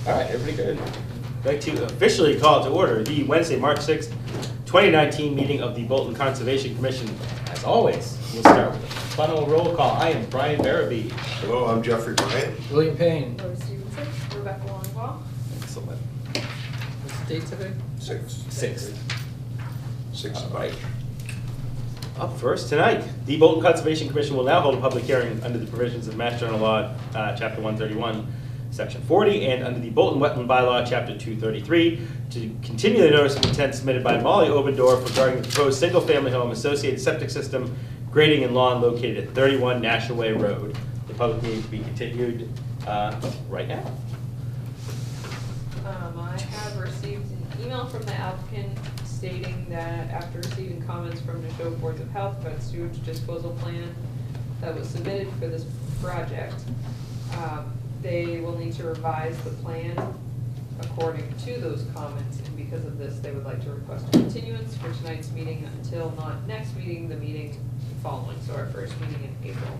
All right, everybody good? I'd like to officially call to order the Wednesday, March 6th, 2019 meeting of the Bolton Conservation Commission. As always, we'll start with a final roll call. I am Brian Barabee. Hello, I'm Jeffrey Bryant. William Payne. Laura Stevenson, Rebecca Longwell. Excellent. What's the date today? 6th. 6 All right. Up first tonight, the Bolton Conservation Commission will now hold a public hearing under the provisions of Mass General Law, Chapter 131, Section 40, and under the Bolton Wetland Bylaw, Chapter 233, to continue the notice of intent submitted by Molly Obendorf regarding the proposed single-family home associated septic system, grading and lawn located at 31 National Way Road. The public meeting to be continued right now. I have received an email from the applicant stating that after receiving comments from the Neshoba Boards of Health about the sewage disposal plan that was submitted for this project, they will need to revise the plan according to those comments, and because of this, they would like to request a continuance for tonight's meeting until not next meeting, the meeting following, so our first meeting in April.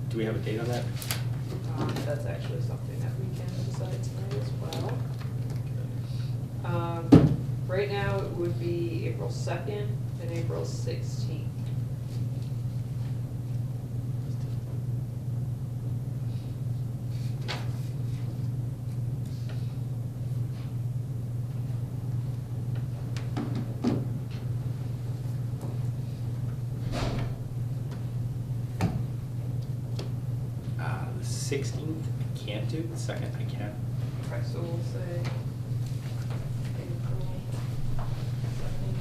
Do we have a date on that? That's actually something that we can decide tonight as well. Right now, it would be April 2nd and April 16th. The 16th, I can't do. The 2nd, I can. Okay, so we'll say April 2nd.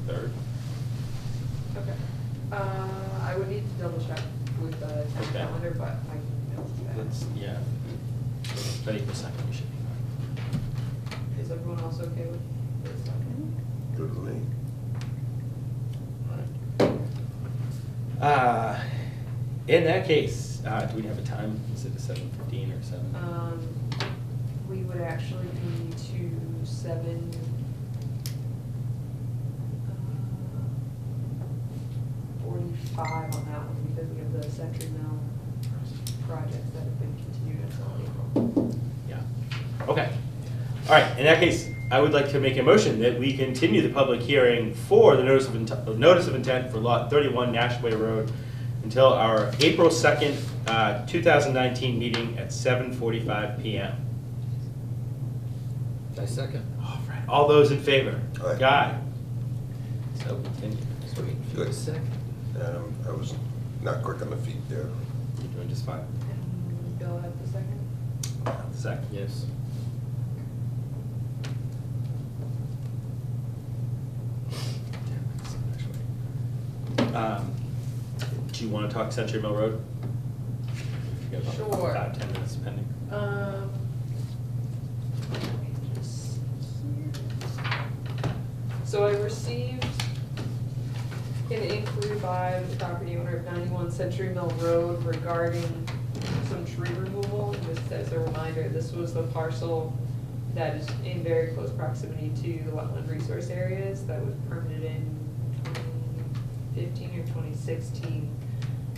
3rd. Okay. I would need to double check with the town Okay. calendar, but I can know that. Let's, yeah. But April 2nd, we should be fine. Is everyone else okay with the 2nd? Good with me. All right. In that case, do we have a time? Is it a 7:15 or 7? We would actually be to 7. 45 on that one because we have the Century Mill projects that have been continued until April. Yeah. Okay. All right. In that case, I would like to make a motion that we continue the public hearing for the notice of intent for Lot 31 National Way Road until our April 2nd, 2019 meeting at 7:45 p.m. I second. All right. All those in favor? Aye. Guy. So continue. Sweet. Good. Second. I was not quick on the feet there. You're doing just fine. And Bill had the second. Second. Yes. Do you want to talk Century Mill Road? You got about Sure. 5-10 minutes pending. Let me just see here. So I received an inquiry by the property owner of 91 Century Mill Road regarding some tree removal. And just as a reminder, this was the parcel that is in very close proximity to the wetland resource areas that was permitted in 2015 or 2016.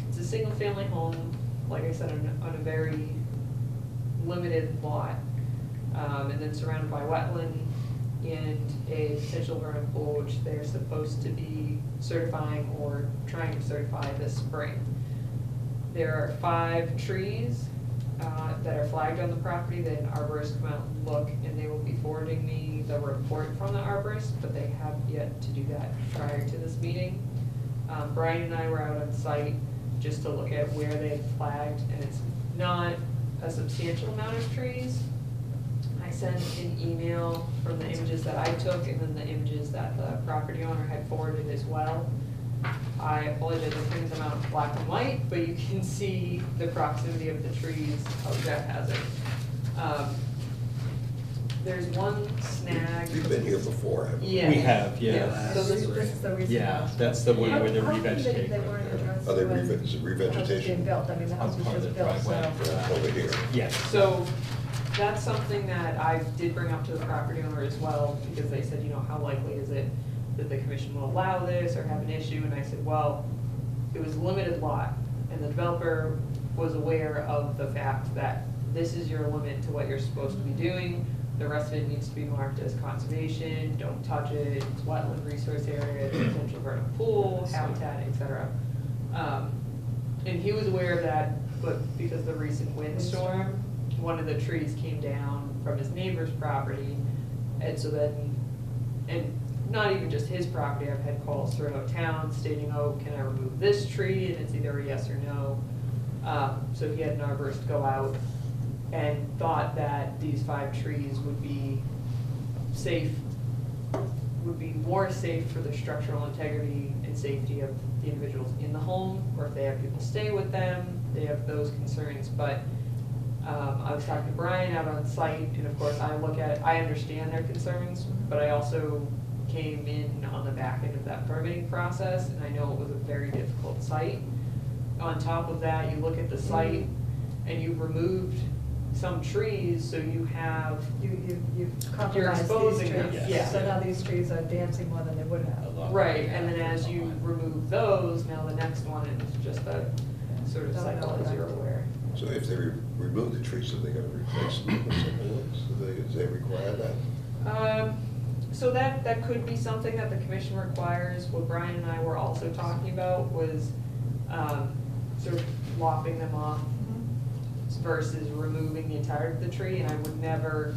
It's a single-family home, like I said, on a very limited lot, and then surrounded by wetland and a potential vernal pool, which they're supposed to be certifying or trying to certify this spring. There are 5 trees that are flagged on the property that an arborist come out and look, and they will be forwarding me the report from the arborist, but they have yet to do that prior to this meeting. Brian and I were out on site just to look at where they had flagged, and it's not a substantial amount of trees. I sent an email from the images that I took and then the images that the property owner had forwarded as well. I apologize, I printed them out in black and white, but you can see the proximity of the trees of Jeff Hazard. There's one snag. You've been here before, haven't you? Yeah. We have, yeah. So this This is the reason. Yeah, that's the one where they're How come revegetating. they weren't addressed Are they when is it the house was being revegetation? built? I mean, the house was Part of just the built, driveway. so. Over here. Yes. So that's something that I did bring up to the property owner as well, because they said, you know, how likely is it that the commission will allow this or have an issue? And I said, well, it was a limited lot, and the developer was aware of the fact that this is your limit to what you're supposed to be doing. The rest of it needs to be marked as conservation, don't touch it, it's wetland resource area, potential vernal pool, habitat, et cetera. And he was aware of that, but because of the recent windstorm, one of the trees came down from his neighbor's property, and so then, and not even just his property, I've had calls throughout town stating, oh, can I remove this tree, and it's either a yes or no. So he had an arborist go out and thought that these 5 trees would be safe, would be more safe for the structural integrity and safety of the individuals in the home, or if they have people stay with them, they have those concerns. But I was talking to Brian out on site, and of course I understand their concerns, but I also came in on the back end of that permitting process, and I know it was a very difficult site. On top of that, you look at the site, and you've removed some trees, so you have, You've you're compromised exposing these them, trees. yeah. So now these trees are dancing more than they would have. Right, and then as you remove those, now the next one is just a sort of cycle, as you're aware. So if they remove the trees, so they gotta replace them with something else? Does they require that? So that could be something that the commission requires. What Brian and I were also talking about was sort of lopping them off versus removing the entirety of the tree, and I would never,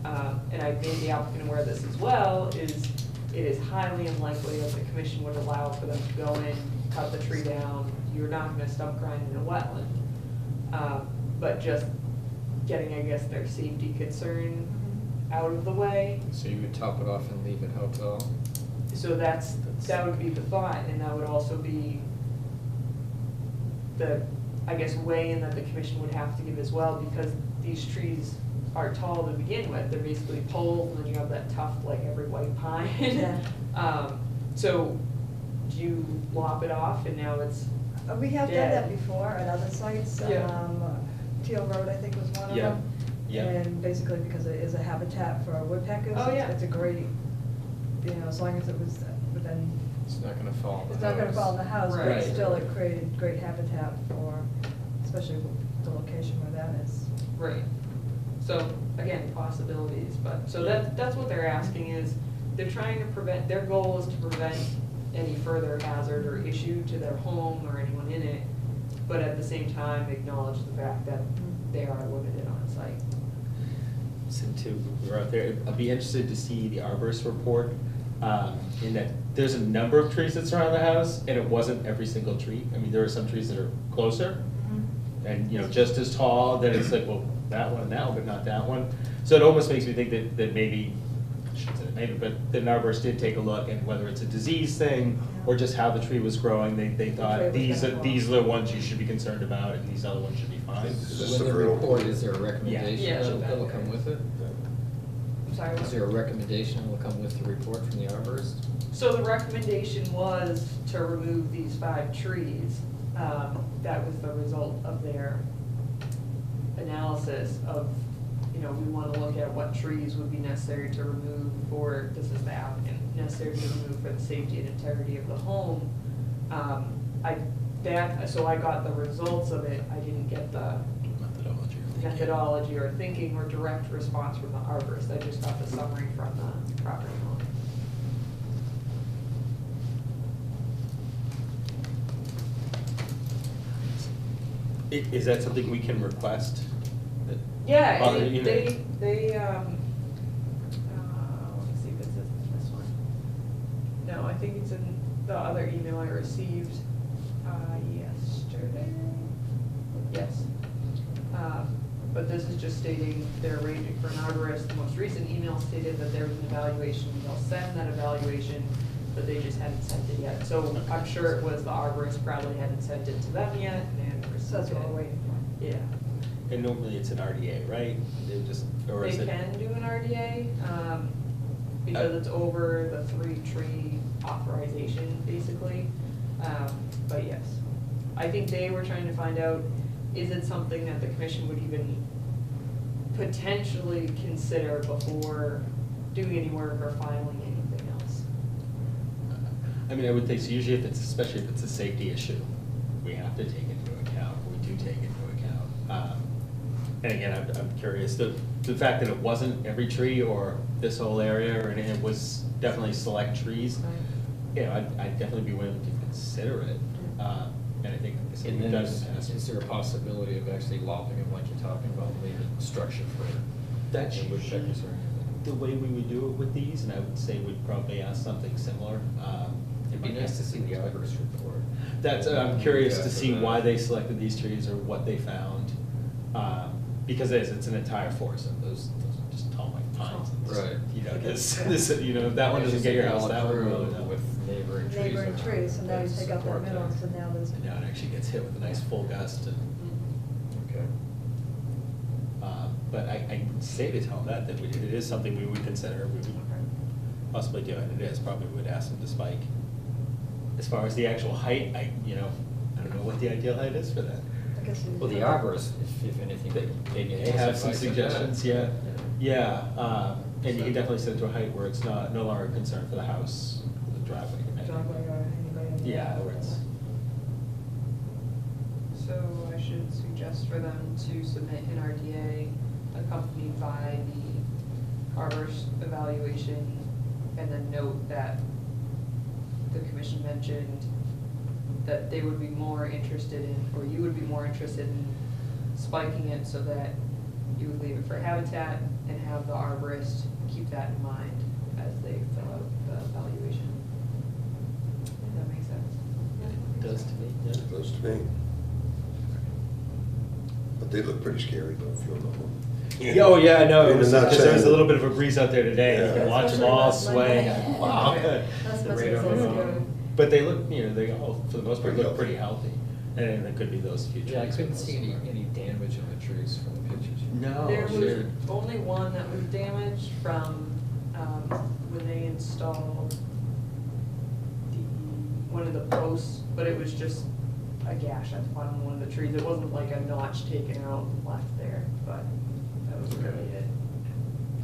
and I made the applicant aware of this as well, is it is highly unlikely that the commission would allow for them to go in, cut the tree down. You're not gonna stump grind in a wetland. But just getting, I guess, their safety concern out of the way. So you would top it off and leave it how tall? So that would be the thought, and that would also be the, I guess, weigh-in that the commission would have to give as well, because these trees are tall to begin with. They're basically poles, and then you have that tuft like every white pine. Yeah. So do you lop it off and now it's We have done dead? that before at other sites. Yeah. Teal Road, I think, was one of Yeah. them. Yeah. And basically because it is a habitat for woodpeckers. Oh, yeah. It's a great, as long as it was within, It's not gonna fall on the it's not gonna house. fall in the house, but Right. still it created great habitat for, especially the location where that is. right. So again, possibilities, but, so that's what they're asking is, they're trying to prevent, their goal is to prevent any further hazard or issue to their home or anyone in it, but at the same time acknowledge the fact that they are limited on site. So too, we were out there, I'd be interested to see the arborist report, in that there's a number of trees that surround the house, and it wasn't every single tree. I mean, there are some trees that are closer, and, just as tall, then it's like, well, that one now, but not that one. So it almost makes me think that maybe, I shouldn't say maybe, but the arborist did take a look, and whether it's a disease thing, or just how the tree was growing, they tree thought, was these gonna are, grow. these are the ones you should be concerned about, and these other ones should be fine. Is this When the the vernal report, pool? is there a recommendation Yeah. that'll come with it? I'm sorry, Is what? there a recommendation that will come with the report from the arborist? So the recommendation was to remove these 5 trees. That was the result of their analysis of, we want to look at what trees would be necessary to remove for, this is the applicant, necessary to remove for the safety and integrity of the home. So I got the results of it, I didn't get the Methodology. methodology or thinking or direct response from the arborist, I just got the summary from the property owner. Is that something we can request? Yeah, Other, and you know- let me see if it says in this one. No, I think it's in the other email I received, yesterday. Yes. But this is just stating they're arranging for an arborist. The most recent email stated that there was an evaluation, they'll send that evaluation, but they just hadn't sent it yet. So I'm sure it was the arborist probably hadn't sent it to them yet, and So that's what we're waiting for. yeah. And normally it's an RDA, right? They just, or is They it? can do an RDA, because it's over the 3-tree authorization, basically. But yes, I think they were trying to find out, is it something that the commission would even potentially consider before doing any work or filing anything else? I mean, I would think, so usually if it's, especially if it's a safety issue, we have to take into account, we do take into account. And again, I'm curious, the fact that it wasn't every tree or this whole area or anything, it was definitely select trees. Right. You know, I'd definitely be willing to consider it. And I think, like I said, And we've then done it in the past. is there a possibility of actually lopping them like you're talking about, leaving structure for That's the woodpeckers or anything? the way we would do it with these, and I would say we'd probably ask something similar. It'd be nice to see the arborist report. That's, I'm curious Yeah, to for see that. why they selected these trees or what they found. Because it's an entire forest of those are just tall white pines. and this- Right. You know, this, you know, that one doesn't get your house, that one will, no. With neighboring trees. Neighboring around. trees, and now you There's take out that support middle, there. so now there's. And now it actually gets hit with a nice full gust and, Okay. but I would say to tell them that it is something we would consider, we would possibly do, and it is, probably would ask them to spike. As far as the actual height, I don't know what the ideal height is for that. I guess you- Well, the arborist, if anything, They maybe may have some advice on suggestions, that. yeah. Yeah, and you can definitely set it to a height where it's no longer a concern for the house, the driveway. Driveway or anybody. in the Yeah, yard. where it's, So I should suggest for them to submit an RDA accompanied by the arborist evaluation, and then note that the commission mentioned that they would be more interested in, or you would be more interested in spiking it so that you would leave it for habitat and have the arborist keep that in mind as they fill out the evaluation. Does that make sense? it does to me, yeah. Close to me. But they look pretty scary though, if you'll know them. Yeah, oh, yeah, I know, In a because nutshell. there was a little bit of a breeze out there today, and you Yeah. can watch them Especially all that swaying. Monday. Wow. That's The what's radar so was scary. on. But they look, you know, they all, for the most part, Pretty look pretty healthy, and it could be those few trees. Yeah, I for couldn't the see most part. any damage on the trees from the pictures. No, There was sure. only one that was damaged from, when they installed one of the posts, but it was just a gash at the bottom of one of the trees. It wasn't like a notch taken out and left there, but that was really it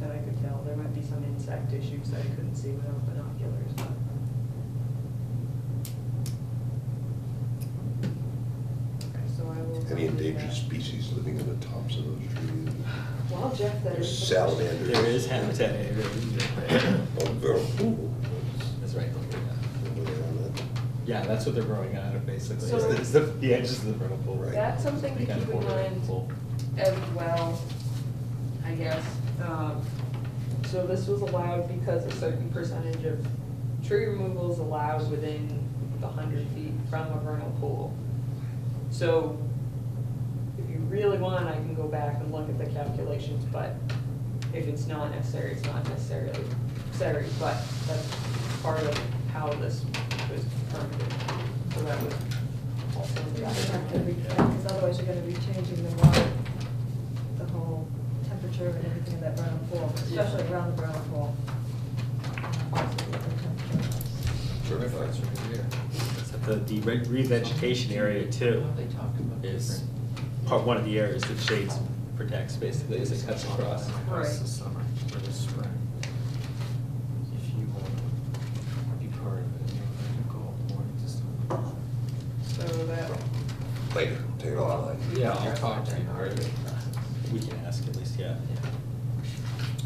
that I could tell. There might be some insect issues that I couldn't see without binoculars, but. Okay, so I will. Any do endangered that. species living in the tops of those trees? Well, Jeff, that There's is. salamanders. There is habitat area. Oh, vernal pool. That's right. Were they on that? Yeah, that's what they're growing out of, basically, So- is the edges of the vernal pool. Right. That's something to They kind keep of in border mind pool. as well, I guess. So this was allowed because a certain percentage of tree removal is allowed within the 100 feet from a vernal pool. So if you really want, I can go back and look at the calculations, but if it's not necessary, it's not necessarily necessary, but that's part of how this was permitted. So that would also. Because otherwise you're gonna be changing the water, the whole temperature and everything in that vernal pool, especially around the vernal pool. Terrific, that's right here. The revegetation area too They talked about is different. one of the areas that shades protects, basically, as it cuts across. Right. This summer or this spring. If you want to be part of it, you can go morning to stuff. So that. Later, take it offline. Yeah, I'll talk to you, Marty. We can ask at least, yeah.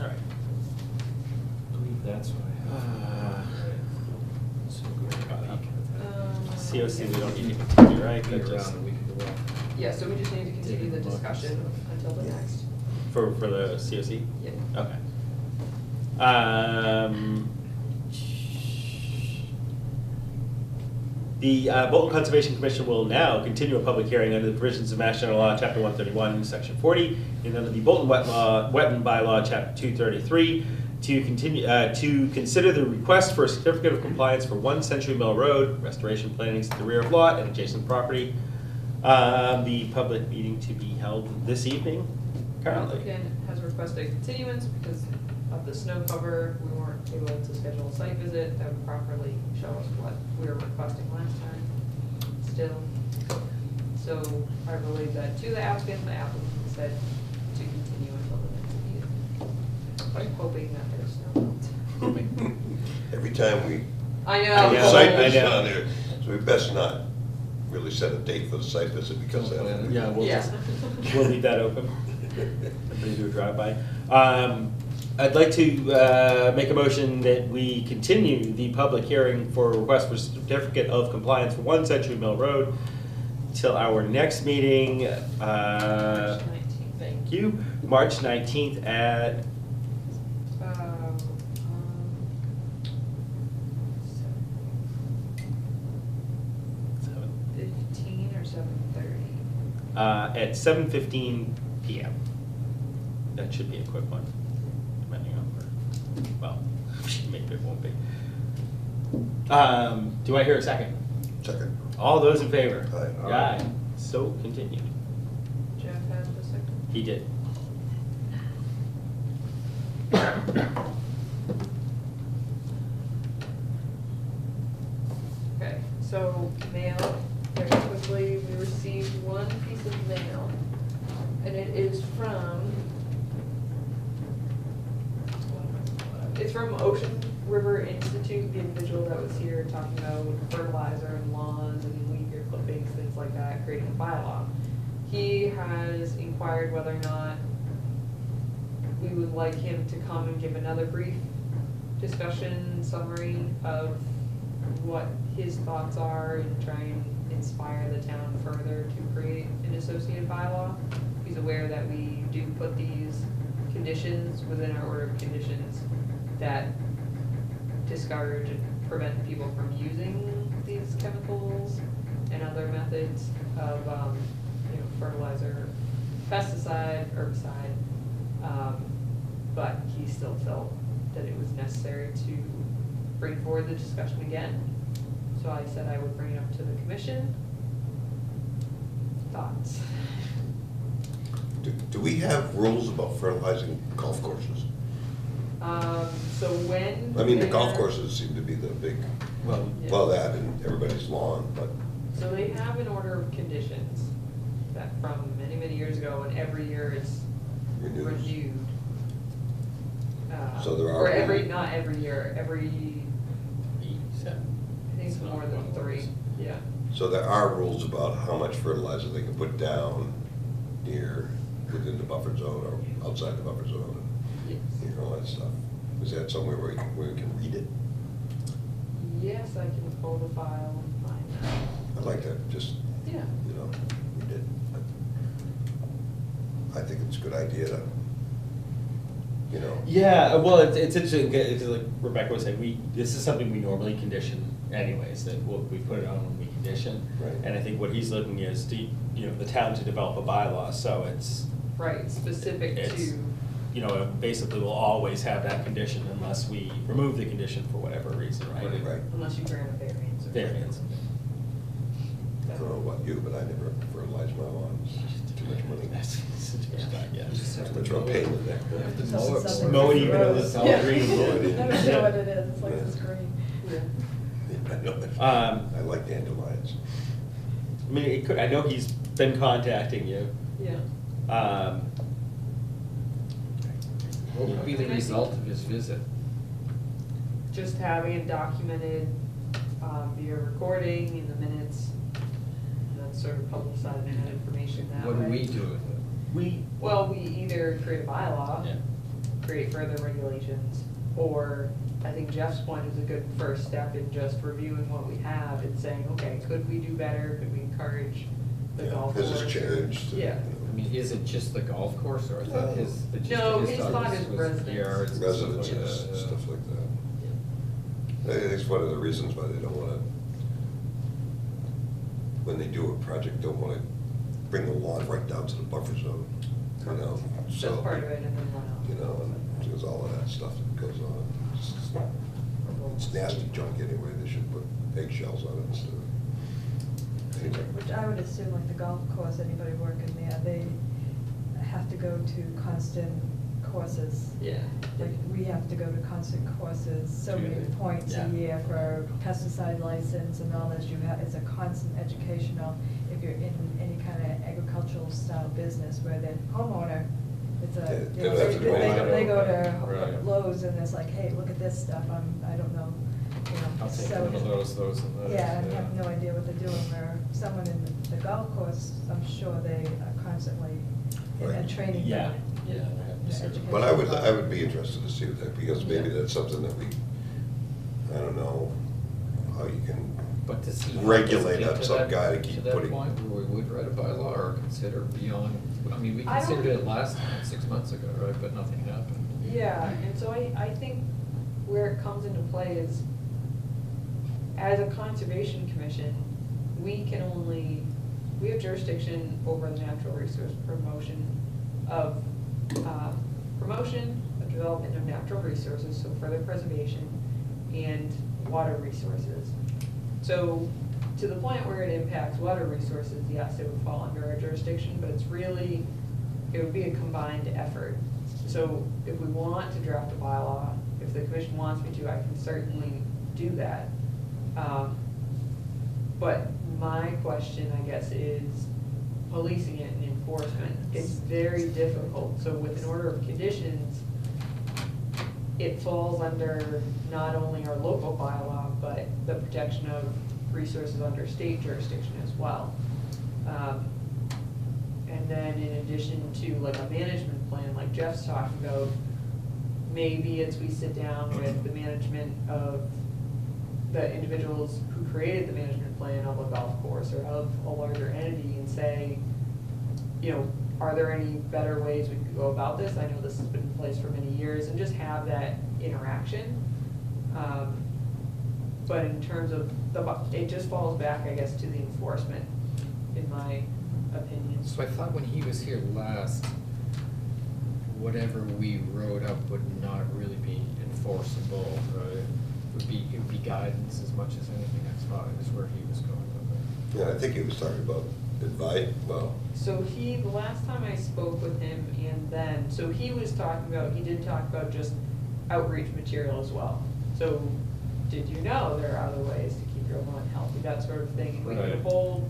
All right. I believe that's what I have. So go peek at that. COC, we don't need to continue, right? Be That just- around a week ago. Yeah, so we just need to continue the Take a look and discussion stuff. until the Yeah. next. For the COC? Yeah. Okay. The Bolton Conservation Commission will now continue a public hearing under the provisions of Mass General Law, Chapter 131, Section 40, and under the Bolton Wetland Bylaw, Chapter 233, to continue, to consider the request for a certificate of compliance for 1 Century Mill Road, restoration plantings at the rear of lot and adjacent property. The public meeting to be held this evening, currently. Applicant has requested continuance because of the snow cover. We weren't able to schedule a site visit that would properly show us what we were requesting last time still. So I relayed that to the applicant said to continue until the next meeting. I'm hoping that there's no. Every time we, I I know. know. site I visit know. on there, so we best not really set a date for the site visit because that. Yeah, we'll Yeah. just, we'll leave that open. Everybody do a drive-by. I'd like to make a motion that we continue the public hearing for a request for certificate of compliance for 1 Century Mill Road till our next meeting. March 19th. Thank you. March 19th at Seven 15 or 7:30? at 7:15 p.m. That should be a quick one, depending on where, well, maybe it won't be. Do I hear a second? Second. All those in favor? Aye. Aye. So continued. Jeff had the second? He did. Okay, so mail, very quickly, we received one piece of mail, and it is it's from Ocean River Institute, the individual that was here talking about fertilizer and lawns and leaf year clippings, things like that, creating a bylaw. He has inquired whether or not we would like him to come and give another brief discussion, summary of what his thoughts are and try and inspire the town further to create an associated bylaw. He's aware that we do put these conditions within our order of conditions that discourage and prevent people from using these chemicals and other methods of, fertilizer, pesticide, herbicide. But he still felt that it was necessary to bring forward the discussion again. So I said I would bring it up to the commission. Thoughts? Do we have rules about fertilizing golf courses? So when. I mean, the golf they're- courses seem to be the big, Well, Yeah. well, that and everybody's lawn, but So they have an order of conditions that from many, many years ago, and every year it's Renews. renewed. So there are- Or every, not every year, every, I think it's It's not more than one of 3, those. yeah. So there are rules about how much fertilizer they can put down near, within the buffer zone or outside the buffer zone, Yes. and all that stuff. Is that somewhere where we can read it? Yes, I can pull the file and find that. I'd like to just, Yeah. read it. I think it's a good idea to, Yeah, well, it's interesting, it's like Rebecca was saying, this is something we normally condition anyways, that we put it on when we condition. Right. And I think what he's looking is to, the town to develop a bylaw, so it's, Right, specific It's- to, it basically will always have that condition unless we remove the condition for whatever reason, right? Right. unless you grant a variance or. Variance. I don't know about you, but I never fertilize my lawn. It's too much money. That's too much time, yeah. Just have Too to much of a mow pain it. in the neck. You have to Just mow it something before- Mow it even though gross. it's all Yeah. green. Never sure what it is, it's like this green. Yeah. I know that. Um, I like dandelions. I mean, I know he's been contacting you. Yeah. What would be the result of his visit? Just having it documented via recording in the minutes, and then sort of publicizing that information that way. What do we do with it? Well, we either create a bylaw, Yeah. create further regulations, or I think Jeff's point is a good first step in just reviewing what we have and saying, okay, could we do better? Could we encourage the Yeah, golf course? Has it changed? Yeah. I mean, is it just the golf course, or I thought the gist No, of his his thought is was residents. yards and stuff like Residences, that, stuff like that. I think it's one of the reasons why they don't wanna, when they do a project, don't wanna bring the lawn right down to the buffer zone, so. That's part of it, and then one else. And there's all of that stuff that goes on. It's nasty junk anyway, they should put eggshells on it instead of. Anyway. Which I would assume, like the golf course, anybody working there, they have to go to constant courses. Yeah. Like, we have to go to constant courses, so many points Yeah. a year for pesticide license and all this. It's a constant educational, if you're in any kind of agricultural style business where the homeowner, it's a, They don't have to do anything. they go Right. to Lowe's and it's like, hey, look at this stuff, I don't know, I'll take so. one of those and those. Yeah, I have no idea what they're doing, where someone in the golf course, I'm sure they are constantly and Right. training. Yeah. them. Yeah, I have to Education. But I would be interested to see that, because maybe that's something that we, I don't know, how you can But to see. regulate get up to some that- guy to keep that putting. point where we would write a bylaw or consider beyond, I mean, we I don't- considered it last time, 6 months ago, right, but nothing happened. Yeah, and so I think where it comes into play is, as a conservation commission, we have jurisdiction over the natural resource promotion of development of natural resources, so further preservation, and water resources. So, to the point where it impacts water resources, yes, it would fall under our jurisdiction, but it's really, it would be a combined effort. So if we want to draft a bylaw, if the commission wants me to, I can certainly do that. But my question, I guess, is policing it and enforcement. It's very difficult. So with an order of conditions, it falls under not only our local bylaw, but the protection of resources under state jurisdiction as well. And then in addition to like a management plan, like Jeff's talking about, maybe it's we sit down with the management of the individuals who created the management plan of a golf course or of a larger entity and say, you know, are there any better ways we could go about this? I know this has been in place for many years, and just have that interaction. But in terms of it just falls back, I guess, to the enforcement, in my opinion. So I thought when he was here last, whatever we wrote up would not really be enforceable, right? It would be guidance as much as anything. I thought is where he was going with it. Yeah, I think he was talking about advice, well, So the last time I spoke with him and then, so he did talk about just outreach material as well. So, did you know there are other ways to keep your lawn healthy, that sort of thing? And we Right. can hold,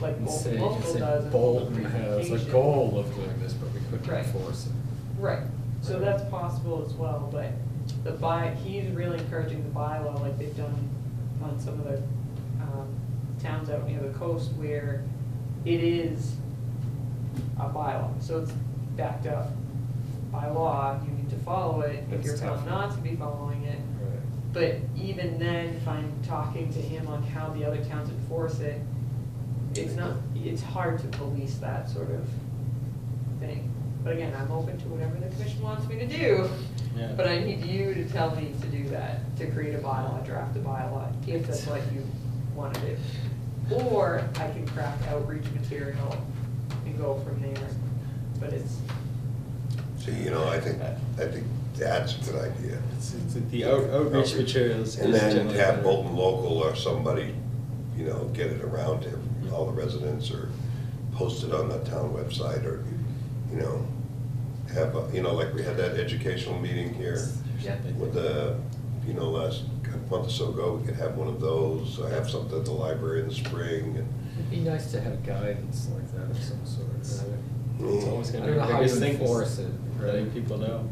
like And Bolton say, Local say does, and hold a Bolton has a presentation. goal of doing this, but we couldn't Right. enforce it. Right, so that's possible as well, but he's really encouraging the bylaw like they've done on some of the towns out near the coast where it is a bylaw, so it's backed up by law, you need to follow it if It's you're tough. found not to be following it. Right. But even then, if I'm talking to him on how the other towns enforce it, it's hard to police that sort of thing. But again, I'm open to whatever the commission wants me to do. Yeah. But I need you to tell me to do that, to create a bylaw, draft a bylaw, if that's what you want to do. Or I can craft outreach material and go from there, but it's, see, you know, I think that's a good idea. It's the outreach materials. And is then generally have better. Bolton Local or somebody, you know, get it around to all the residents, or post it on the town website, or, you know, have, you know, like we had that educational meeting here yeah. with the, you know, last month or so ago, we could have one of those, or have something at the library in the spring, and It'd be nice to have guidance like that of some sort. Right? It's always I gonna don't be know the how biggest you thing. enforce it, Letting right? people know.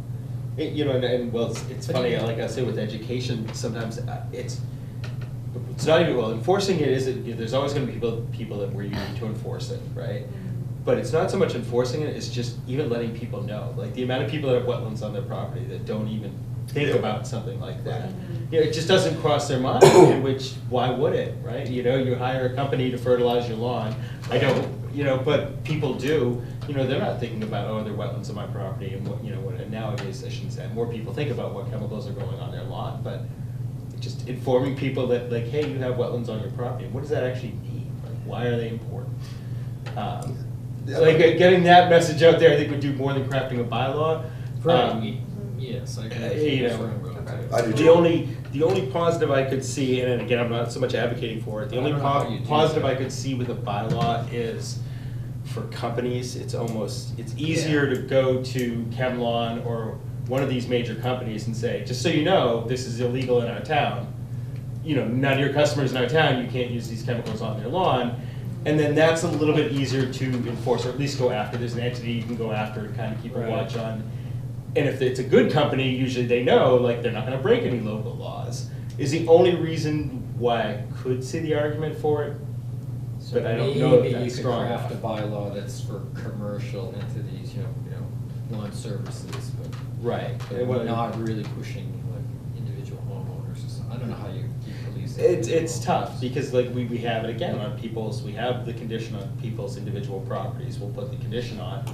You know, and well, it's But funny, you- like I say, with education, sometimes it's not even, well, enforcing it isn't, there's always gonna be people that where you need to enforce it, right? But it's not so much enforcing it, it's just even letting people know, like the amount of people that have wetlands on their property that don't even think Yeah. about something like that. Mhm. You know, it just doesn't cross their mind, in which, why would it, right? You know, you hire a company to fertilize your lawn, I don't, you know, but people do, you know, they're not thinking about, oh, there are wetlands on my property, and what, you know, what, and nowadays, I shouldn't say, more people think about what chemicals are going on their lawn, but just informing people that, like, hey, you have wetlands on your property, what does that actually mean? Like, why are they important? Yeah, Like, but- getting that message out there, I think would do more than crafting a bylaw. Right. Yes, I agree. you That's know, where I'm going to. I do The too. only positive I could see, and again, I'm not so much advocating for it, the I only don't know how you do positive that. I could see with a bylaw is for companies, it's easier to go to ChemLawn or one of these major companies and say, just so you know, this is illegal in our town. You know, none of your customers in our town, you can't use these chemicals on their lawn. And then that's a little bit easier to enforce, or at least go after. There's an entity you can go after and kind of keep a Right. watch on. And if it's a good company, usually they know, like, they're not gonna break any local laws. Is the only reason why I could see the argument for it. So but I don't know if maybe you that's could strong craft a enough. bylaw that's for commercial entities, lawn services, Right. but not really pushing like individual homeowners or something. I don't know how you police it. It's tough, because like we have it again on people's, we have the condition on people's individual properties, we'll put the condition on.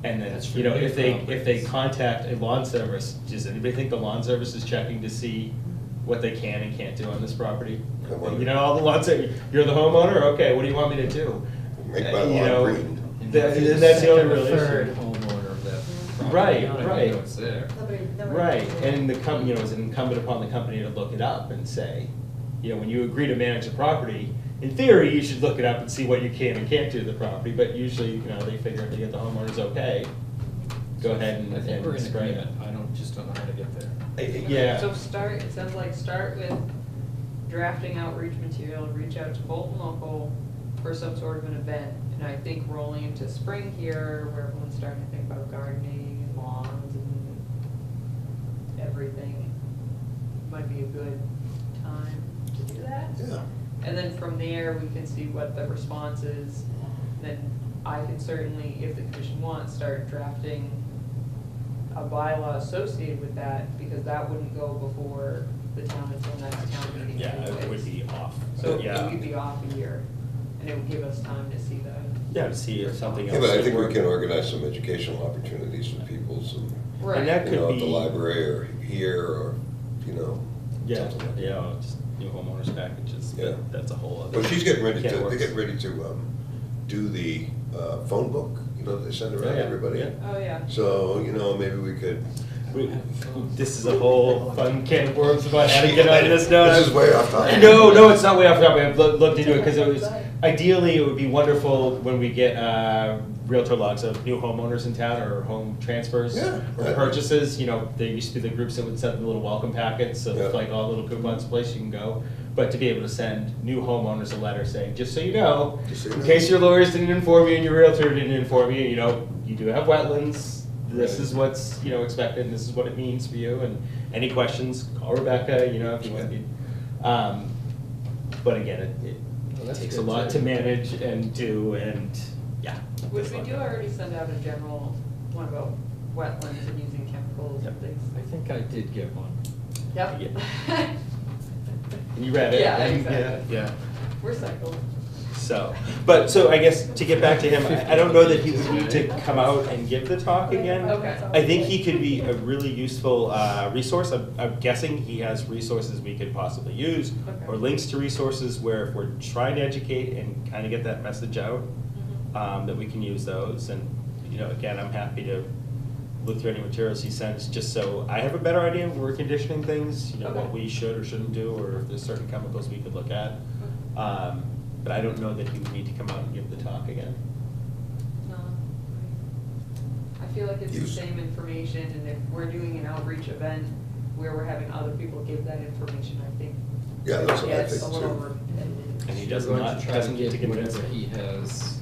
And then, That's for you know, new if they properties. contact a lawn service, does anybody think the lawn service is checking to see what they can and can't do on this property? I wonder. You know, all the lawns say, you're the homeowner, okay, what do you want me to do? Make my You lawn know, green. And that- if you're and that's the only second or real third issue. homeowner of that property, Right, you don't even right. know it's there. Nobody Right, knows. and it's incumbent upon the company to look it up and say, when you agree to manage the property, in theory, you should look it up and see what you can and can't do to the property, but usually, they figure if they get the homeowners okay, go ahead and I think we're in spray it. agreement. I just don't know how to get there. Yeah. So it sounds like start with drafting outreach material, reach out to Bolton Local for some sort of an event. And I think rolling into spring here, where everyone's starting to think about gardening and lawns and everything, might be a good time to do that. Yeah. And then from there, we can see what the response is. Then I can certainly, if the commission wants, start drafting a bylaw associated with that, because that wouldn't go before the town until next town meeting Yeah, it would anyways. be off. So Yeah. it would be off a year, and it would give us time to see that. Yeah, to see if something else. Yeah, but I would think we work. can organize some educational opportunities for people, some, And that you could know, at the be- library or here, or, Yeah, something like that. yeah, just new homeowners packages, Yeah. but that's a whole other. Well, she's getting ready can of to, they're worms. getting ready to do the phone book, they send around Yeah, everybody. yeah. Oh, yeah. So, maybe we could. This is a whole fun can of worms about how to get on this note. This is way off topic. No, it's not way off topic. I've looked into it because it was, ideally, it would be wonderful when we get realtor logs of new homeowners in town or home transfers Yeah. or purchases. There used to be the groups that would send the little welcome packets of Yeah. like all little coupons, place you can go. But to be able to send new homeowners a letter saying, just so you know, Just so you in know. case your lawyers didn't inform you and your realtor didn't inform you, you do have wetlands. This Right. is what's, expected, and this is what it means for you, and any questions, call Rebecca, if you want to be. But again, it Well, that's takes a good lot too. to manage and do, and, yeah. Which we do already send out a general one about wetlands and using chemicals and things. I think I did get one. Yep. You read it? Yeah, and- exactly. Yeah. Recycle. So I guess to get back to him, I don't know that he would need to come out and give the talk again. Okay. I think he could be a really useful resource. I'm guessing he has resources we could possibly use, Okay. or links to resources where if we're trying to educate and kind of get that message out, Mhm. that we can use those. And, again, I'm happy to look through any materials he sends, just so I have a better idea of where we're conditioning things, what Okay. we should or shouldn't do, or if there's certain chemicals we could look at. But I don't know that he would need to come out and give the talk again. No. I feel like it's the Use- same information, and if we're doing an outreach event where we're having other people give that information, I think. Yeah, that's what I it's think a little too. repetitive. And he We're does going not, to try doesn't to need to get convince whatever me. he has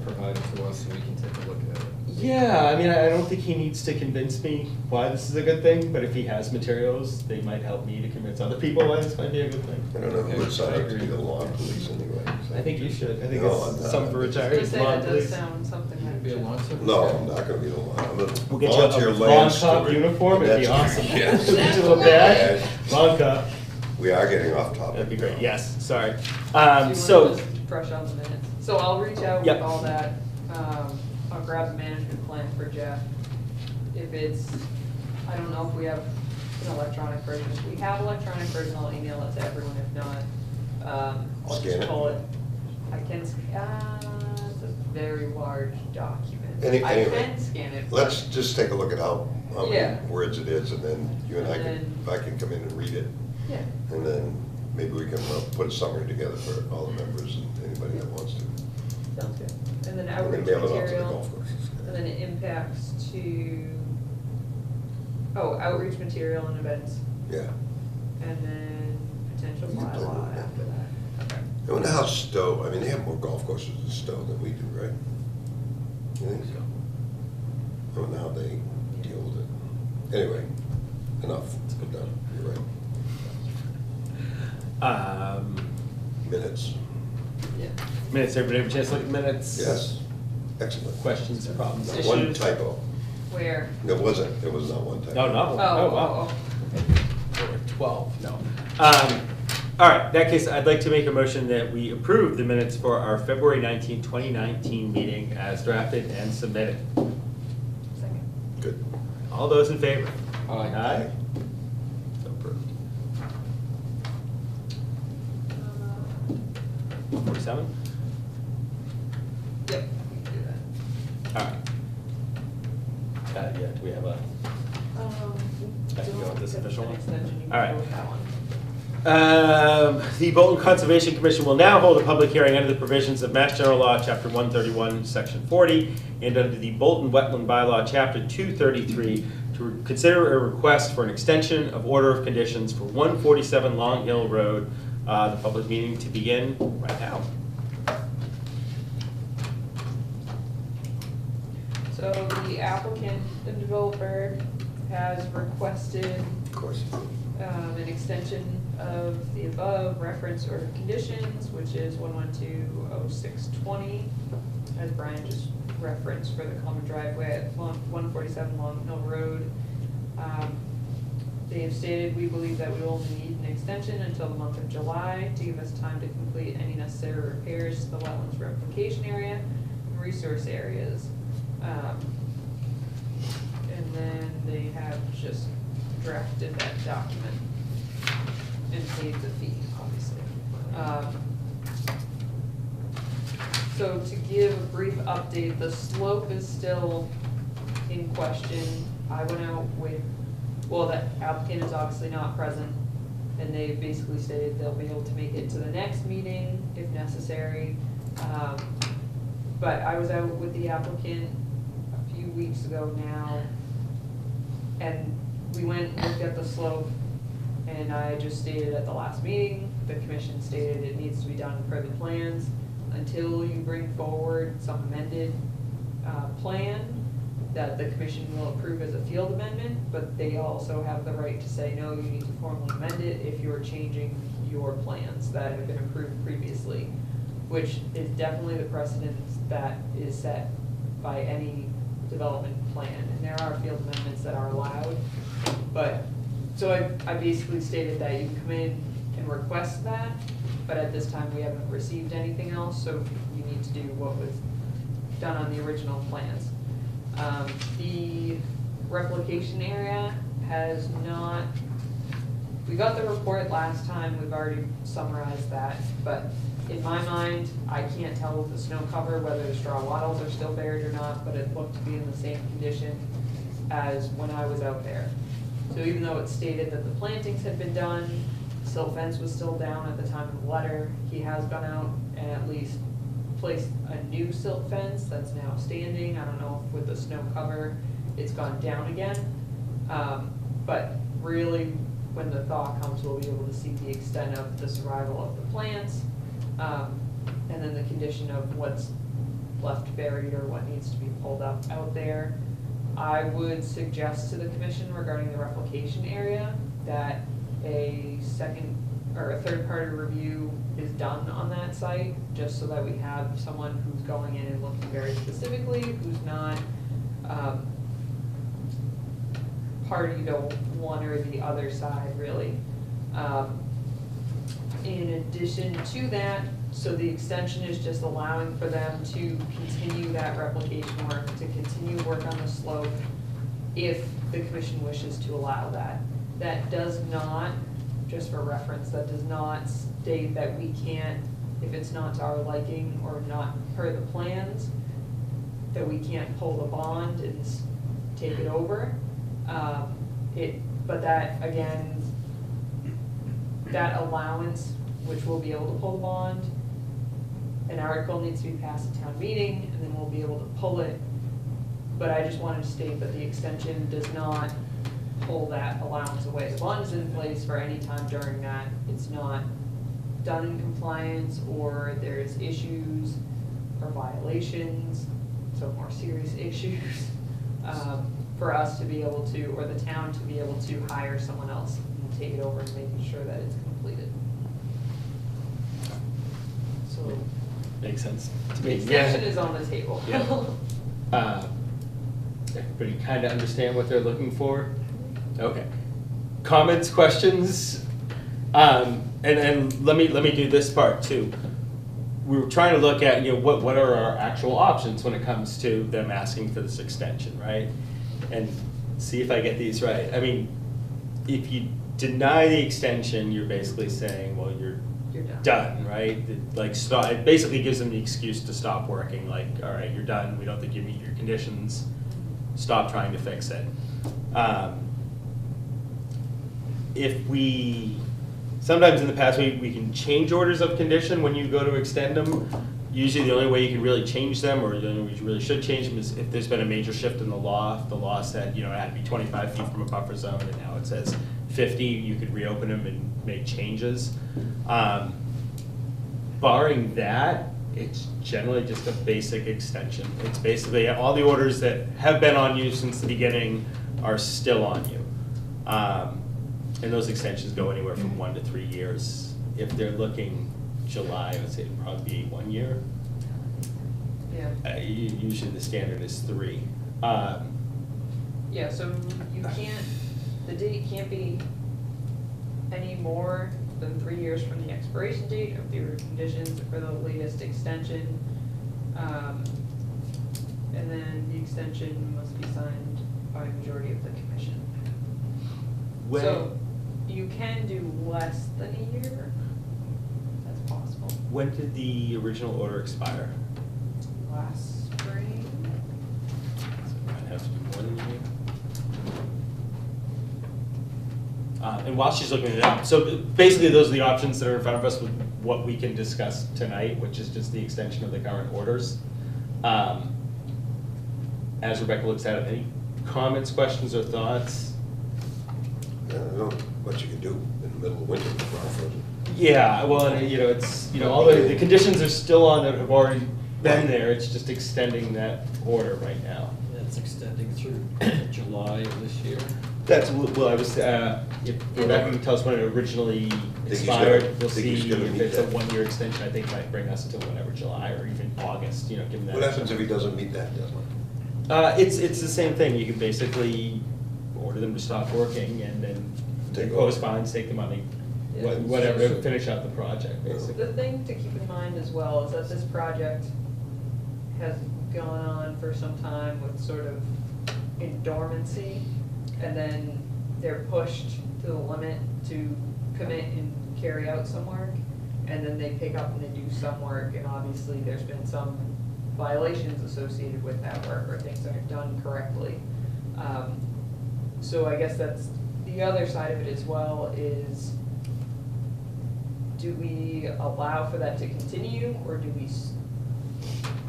provided to us, so we can take a look at it. Yeah, I don't think he needs to convince me why this is a good thing, but if he has materials, they might help me to convince other people why this might be a good thing. I don't know who would Okay, sign I up to be agree. the lawn police anyway. so. I think you should. I think No, I'm it's not. some for I was gonna retirees, say, lawn that does police. sound something You gonna that. be a lawn service No, guy? I'm not gonna be the lawn, I'm a We'll get you volunteer a land lawn cop steward. uniform, it'd be That's- awesome. Yes. Get you a little badge, lawn cop. We are getting off topic. That'd be great, now. yes, sorry. Do you wanna So, just brush on the minutes? So I'll reach out Yep. with all that, I'll grab the management plan for Jeff. If it's, I don't know if we have an electronic version. If we have electronic version, I'll email it to everyone. If not, I'll Scan just it. pull it. I can, it's a very large document. I Anyway, can scan it. but- Let's just take a look at how many Yeah. words it is, and then you and I And can, then- if I can come in and read it, Yeah. and then maybe we can put a summary together for all the members and anybody that wants to. Sounds good. And then We're outreach gonna mail it out to the material, golf courses. and then it impacts to, outreach material and events, Yeah. and then potential You can play bylaw with that. after that. Okay. I wonder how Stowe, I mean, they have more golf courses in Stowe than we do, right? You think so? I wonder how they deal with it. Anyway, enough, we're done, you're right. Minutes. Yeah. Minutes, everybody have a chance to look at the minutes? Yes, excellent. Questions, problems, issues? One typo. Where? There was not one typo. No, no. Oh, Wow. There were 12, no. All right, in that case, I'd like to make a motion that we approve the minutes for our February 19, 2019 meeting as drafted and submitted. Second. Good. All those in favor? Aye. So approved. 47? Yep, we can do that. All right. Yeah, do we have a, I can go with this official one? Extension, you All right. can go with that one. The Bolton Conservation Commission will now hold a public hearing under the provisions of Mass General Law, Chapter 131, Section 40, and under the Bolton Wetland Bylaw, Chapter 233, to consider a request for an extension of order of conditions for 147 Long Hill Road. The public meeting to begin right now. So the applicant and developer has requested Of course. an extension of the above reference order of conditions, which is 1120620, as Brian just referenced, for the common driveway at 147 Long Hill Road. They have stated, we believe that we will only need an extension until the month of July to give us time to complete any necessary repairs to the wetlands replication area and resource areas. And then they have just drafted that document and paid the fee, obviously. So to give a brief update, the slope is still in question. I went out with, well, the applicant is obviously not present, and they basically stated they'll be able to make it to the next meeting if necessary. But I was out with the applicant a few weeks ago now, and we went and looked at the slope, and I just stated at the last meeting, the commission stated it needs to be done per the plans. Until you bring forward some amended plan that the commission will approve as a field amendment, but they also have the right to say, no, you need to formally amend it if you're changing your plans that have been approved previously, which is definitely the precedent that is set by any development plan. And there are field amendments that are allowed, but, so I basically stated that you can come in and request that, but at this time we haven't received anything else, so you need to do what was done on the original plans. The replication area has not, we got the report last time, we've already summarized that, but in my mind, I can't tell with the snow cover whether the straw wattles are still buried or not, but it looked to be in the same condition as when I was out there. So even though it stated that the plantings had been done, silt fence was still down at the time of the letter, he has gone out and at least placed a new silt fence that's now standing. I don't know if with the snow cover it's gone down again. But really, when the thaw comes, we'll be able to see the extent of the survival of the plants, and then the condition of what's left buried or what needs to be pulled up out there. I would suggest to the commission regarding the replication area that a second or a third-party review is done on that site, just so that we have someone who's going in and looking very specifically, who's not party to one or the other side, really. In addition to that, so the extension is just allowing for them to continue that replication work, to continue work on the slope, if the commission wishes to allow that. That does not, just for reference, that does not state that we can't, if it's not to our liking or not per the plans, that we can't pull the bond and take it over. But that, again, that allowance, which we'll be able to pull the bond, an article needs to be passed at town meeting, and then we'll be able to pull it. But I just wanted to state that the extension does not pull that allowance away. The bond is in place for any time during that. It's not done in compliance, or there's issues or violations, so more serious issues, for us to be able to, or the town to be able to hire someone else and take it over and making sure that it's completed. So Makes sense to The me. extension Yeah. is on the table. Yeah. Everybody kind of understand what they're looking for? Okay. Comments, questions? And let me do this part too. We were trying to look at, what are our actual options when it comes to them asking for this extension, right? And see if I get these right. I mean, if you deny the extension, you're basically saying, well, you're done, right? It basically gives them the excuse to stop working, like, all right, you're done, we don't think you meet your conditions, stop trying to fix it. Sometimes in the past, we can change orders of condition when you go to extend them. Usually the only way you can really change them, or the only way you really should change them, is if there's been a major shift in the law. If the law said, it had to be 25 feet from a buffer zone, and now it says 50, you could reopen them and make changes. Barring that, it's generally just a basic extension. It's basically all the orders that have been on you since the beginning are still on you. And those extensions go anywhere from 1 to 3 years. If they're looking July, I would say it'd probably be 1 year. Yeah. Usually the standard is 3. Yeah, so the date can't be any more than 3 years from the expiration date of the order of conditions for the latest extension. And then the extension must be signed by a majority of the commission. So you can do less than a year, that's possible. When did the original order expire? Last spring. So it might have to be more than a year. And while she's looking it up, so basically those are the options that are in front of us with what we can discuss tonight, which is just the extension of the current orders. As Rebecca looks at it, any comments, questions, or thoughts? I don't know what you can do in the middle of winter with ground frozen. Yeah, well, and it's, all the conditions are still on that have already been there, it's just extending that order right now. It's extending through July of this year. That's, well, I was, if Rebecca can tell us when it originally he's expired, gonna- we'll think he's see gonna if meet it's a that. 1-year extension, I think might bring us until whenever, July or even August, given that. What happens if he doesn't meet that deadline? It's the same thing, you can basically order them to stop working and then Take impose over. fines, take the money, Yeah. whatever, finish out the project, basically. The thing to keep in mind as well is that this project has gone on for some time with sort of in dormancy, and then they're pushed to the limit to commit and carry out some work, and then they pick up and they do some work, and obviously there's been some violations associated with that work, or things that are done correctly. So I guess that's, the other side of it as well is, do we allow for that to continue, or do we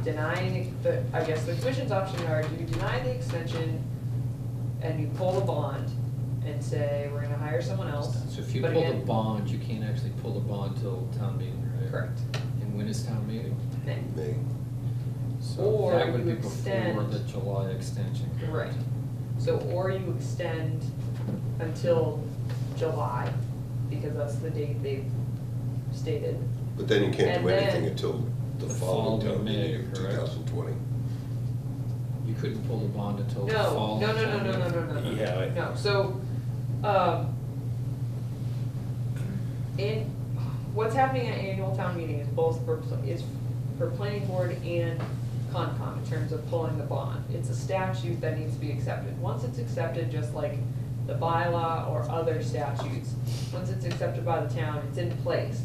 deny I guess the commission's option are, do you deny the extension and you pull the bond and say, we're gonna hire someone else? So if you But pull the again- bond, you can't actually pull the bond till town meeting, right? Correct. And when is town meeting? May. May. So Or that would you be before extend- the July extension. Right. So, or you extend until July, because that's the date they've stated. But then you can't And do anything then- until the The following following town meeting May, of correct? 2020. You couldn't pull the bond until the No, following no, town meeting. Yeah, right. No, so, what's happening at annual town meeting is both for planning board and Concom in terms of pulling the bond. It's a statute that needs to be accepted. Once it's accepted, just like the bylaw or other statutes, once it's accepted by the town, it's in place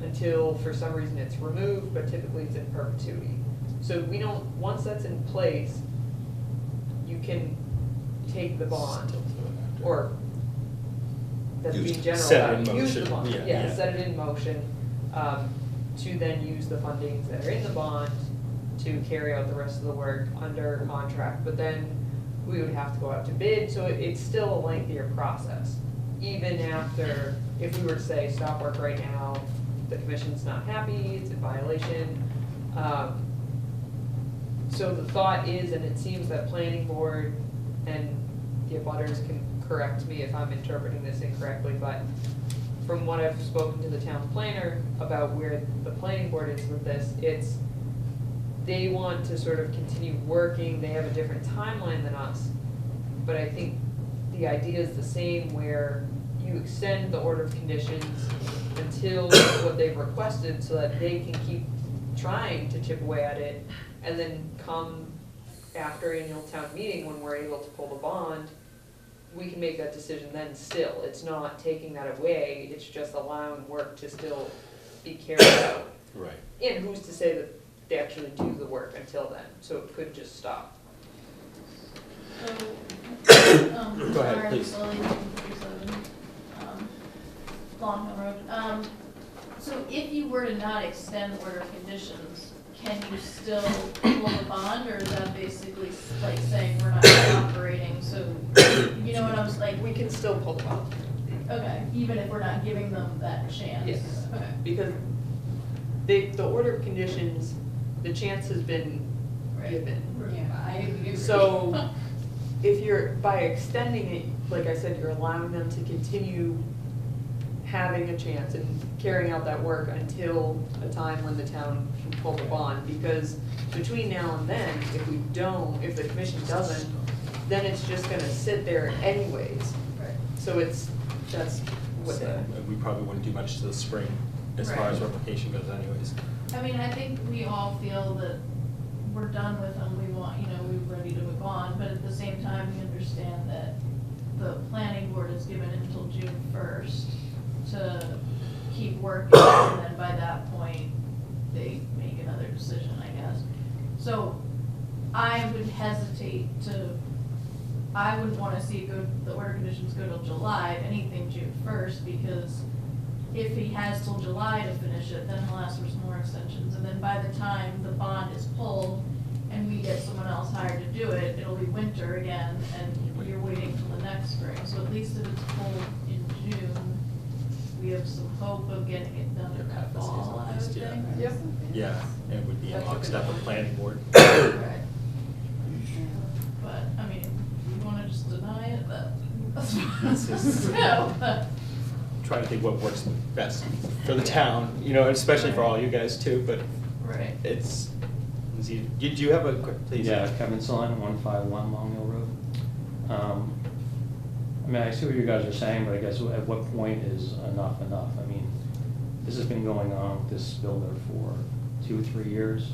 until for some reason it's removed, but typically it's in perpetuity. So we don't, once that's in place, you can take the bond, Still do it after. or that's Use being it. general, Set it in about use the motion. bond, Yeah, yeah, yeah. set it in motion, to then use the fundings that are in the bond to carry out the rest of the work under contract, but then we would have to go out to bid, so it's still a lengthier process. Even after, if we were to say, stop work right now, the commission's not happy, it's in violation. So the thought is, and it seems that planning board and the abutters can correct me if I'm interpreting this incorrectly, but from what I've spoken to the town planner about where the planning board is with this, it's, they want to sort of continue working, they have a different timeline than us. But I think the idea is the same, where you extend the order of conditions until what they've requested, so that they can keep trying to chip away at it, and then come after annual town meeting, when we're able to pull the bond, we can make that decision then still. It's not taking that away, it's just allowing work to still be carried out. Right. And who's to say that they actually do the work until then, so it could just stop. Go ahead, please. Long Hill Road. So if you were to not extend order of conditions, can you still pull the bond, or is that basically like saying we're not operating, so, you know what I was like? We can still pull the bond. Okay, even if we're not giving them that chance? Yes. Okay. Because the order of conditions, the chance has been Right. given. Yeah, I agree. So if you're, by extending it, like I said, you're allowing them to continue having a chance and carrying out that work until a time when the town can pull the bond. Because between now and then, if we don't, if the commission doesn't, then it's just gonna sit there anyways. Right. So that's what the. We probably wouldn't do much till the spring, as far as replication goes anyways. I mean, I think we all feel that we're done with them, we want, you know, we're ready to move on, but at the same time, we understand that the planning board is given until June 1st to keep working, and then by that point, they make another decision, I guess. So I would hesitate to, I wouldn't wanna see it go, the order conditions go till July, if anything June 1st, because if he has till July to finish it, then he'll ask for some more extensions, and then by the time the bond is pulled and we get someone else hired to do it, it'll be winter again, and you're waiting till the next spring. So at least if it's pulled in June, we have some hope of getting it done in Half the the season fall, at I would least, yeah. think. Yep. Yeah, and it would be in That's a good lockstep with point. planning board. Right. But, I mean, you wanna just deny it, that's This is- no, but. Trying to think what works best for the town, you know, especially for all you guys too, but Right. it's, did you have a quick, please? Yeah, Kevin Solon, 151 Long Hill Road. I mean, I see what you guys are saying, but I guess at what point is enough enough? I mean, this has been going on with this builder for 2-3 years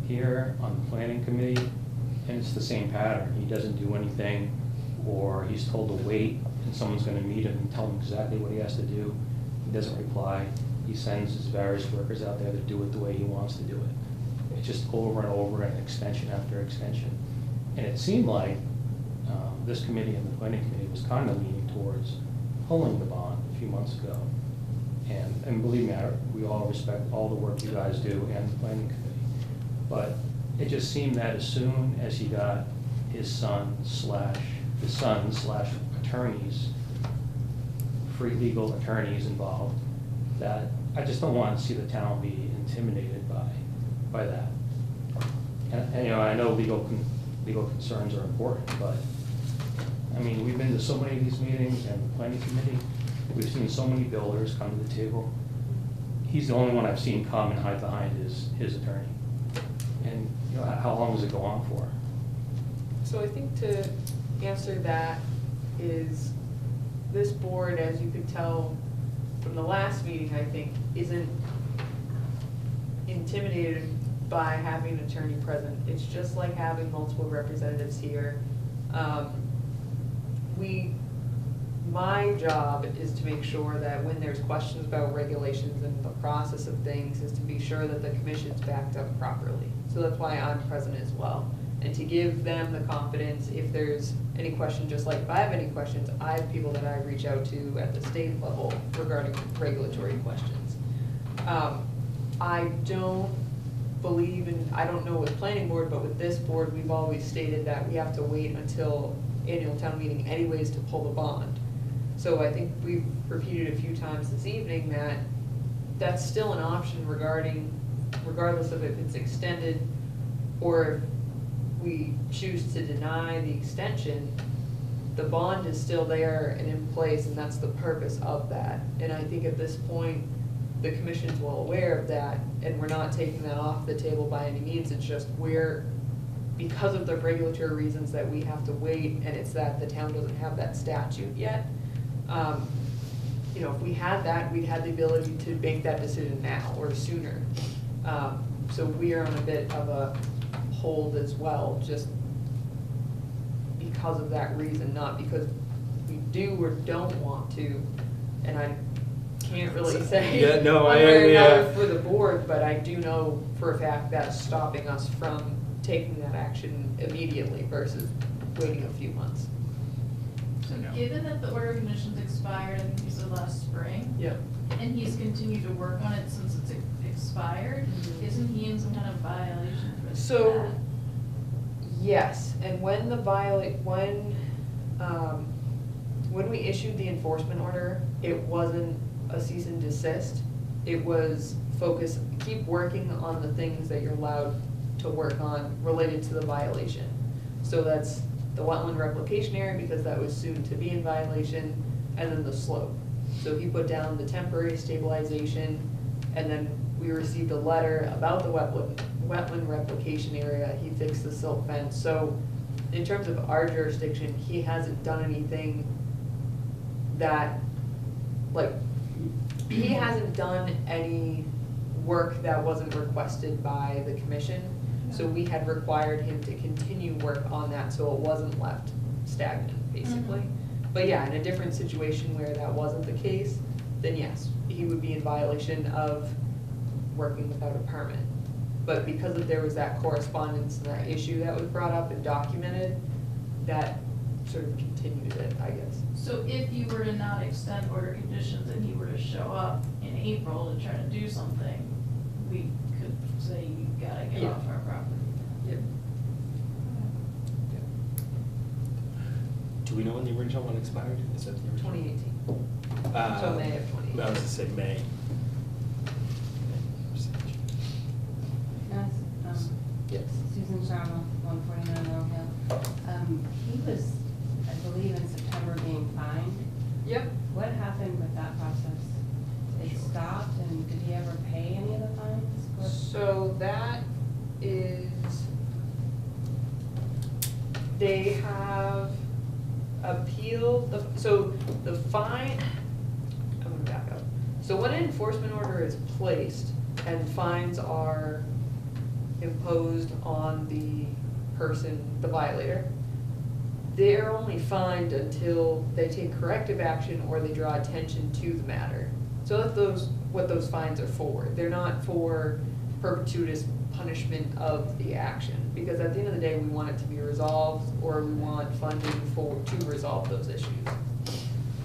here on the planning committee, and it's the same pattern. He doesn't do anything, or he's told to wait, and someone's gonna meet him and tell him exactly what he has to do. He doesn't reply. He sends his various workers out there to do it the way he wants to do it. It's just over and over, and extension after extension. And it seemed like this committee and the planning committee was kind of leaning towards pulling the bond a few months ago. And believe me, we all respect all the work you guys do and the planning committee. But it just seemed that as soon as he got his son slash attorneys, free legal attorneys involved, that I just don't want to see the town be intimidated by that. And you know, I know legal concerns are important, but, I mean, we've been to so many of these meetings, and the planning committee, we've seen so many builders come to the table. He's the only one I've seen come and hide behind his attorney. And, you know, how long does it go on for? So I think to answer that is, this board, as you could tell from the last meeting, I think, isn't intimidated by having an attorney present. It's just like having multiple representatives here. My job is to make sure that when there's questions about regulations and the process of things, is to be sure that the commission's backed up properly. So that's why I'm present as well. And to give them the confidence, if there's any question, just like if I have any questions, I have people that I reach out to at the state level regarding regulatory questions. I don't believe in, I don't know with planning board, but with this board, we've always stated that we have to wait until annual town meeting anyways to pull the bond. So I think we've repeated a few times this evening that that's still an option regardless of if it's extended or if we choose to deny the extension, the bond is still there and in place, and that's the purpose of that. And I think at this point, the commission's well aware of that, and we're not taking that off the table by any means. It's just because of the regulatory reasons that we have to wait, and it's that the town doesn't have that statute yet. You know, if we had that, we'd have the ability to make that decision now or sooner. So we are on a bit of a hold as well, just because of that reason, not because we do or don't want to. And I can't really say Yeah, no, one way or another yeah. for the board, but I do know for a fact that's stopping us from taking that action immediately versus waiting a few months. So Yeah. given that the order of conditions expired, I think you said last spring, Yep. and he's continued to work on it since it's expired, Mhm. isn't he in some kind of violation for that? So, yes, and when we issued the enforcement order, it wasn't a cease and desist. It was keep working on the things that you're allowed to work on related to the violation. So that's the wetland replication area, because that was soon to be in violation, and then the slope. So he put down the temporary stabilization, and then we received a letter about the wetland replication area. He fixed the silt fence. So in terms of our jurisdiction, he hasn't done anything that, like, he hasn't done any work that wasn't requested by the commission. So we had required him to continue work on that, so it wasn't left stagnant, basically. But yeah, in a different situation where that wasn't the case, then yes, he would be in violation of working without a permit. But because there was that correspondence and that issue that was brought up and documented, that sort of continued it, I guess. So if you were to not extend order conditions and he were to show up in April to try to do something, we could say you gotta get Yeah. off our property. Yep. Do we know when the original one expired? Is that the original? 2018. Uh, So May of 2018. I was gonna say May. Yes, Yes. Susan Sharma, 149 Laurel Hill. He was, I believe, in September being fined. Yep. What happened with that process? It Sure. stopped, and did he ever pay any of the fines? What- So that is, they have appealed, so the fine, I'm gonna back up. So when an enforcement order is placed and fines are imposed on the person, the violator, they're only fined until they take corrective action or they draw attention to the matter. So that's what those fines are for. They're not for perpetuitous punishment of the action, because at the end of the day, we want it to be resolved, or we want funding to resolve those issues.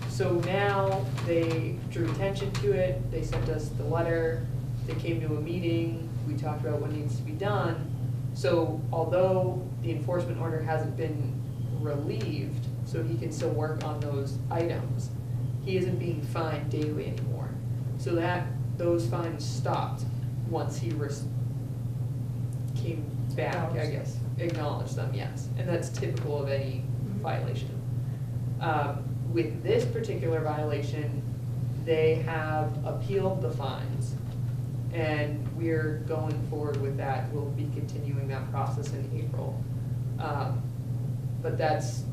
So now they drew attention to it, they sent us the letter, they came to a meeting, we talked about what needs to be done. So although the enforcement order hasn't been relieved, so he can still work on those items, he isn't being fined daily anymore. So those fines stopped once he came back, I guess, acknowledged them, yes. And that's typical of any violation. With this particular violation, they have appealed the fines, and we're going forward with that. We'll be continuing that process in April. But that's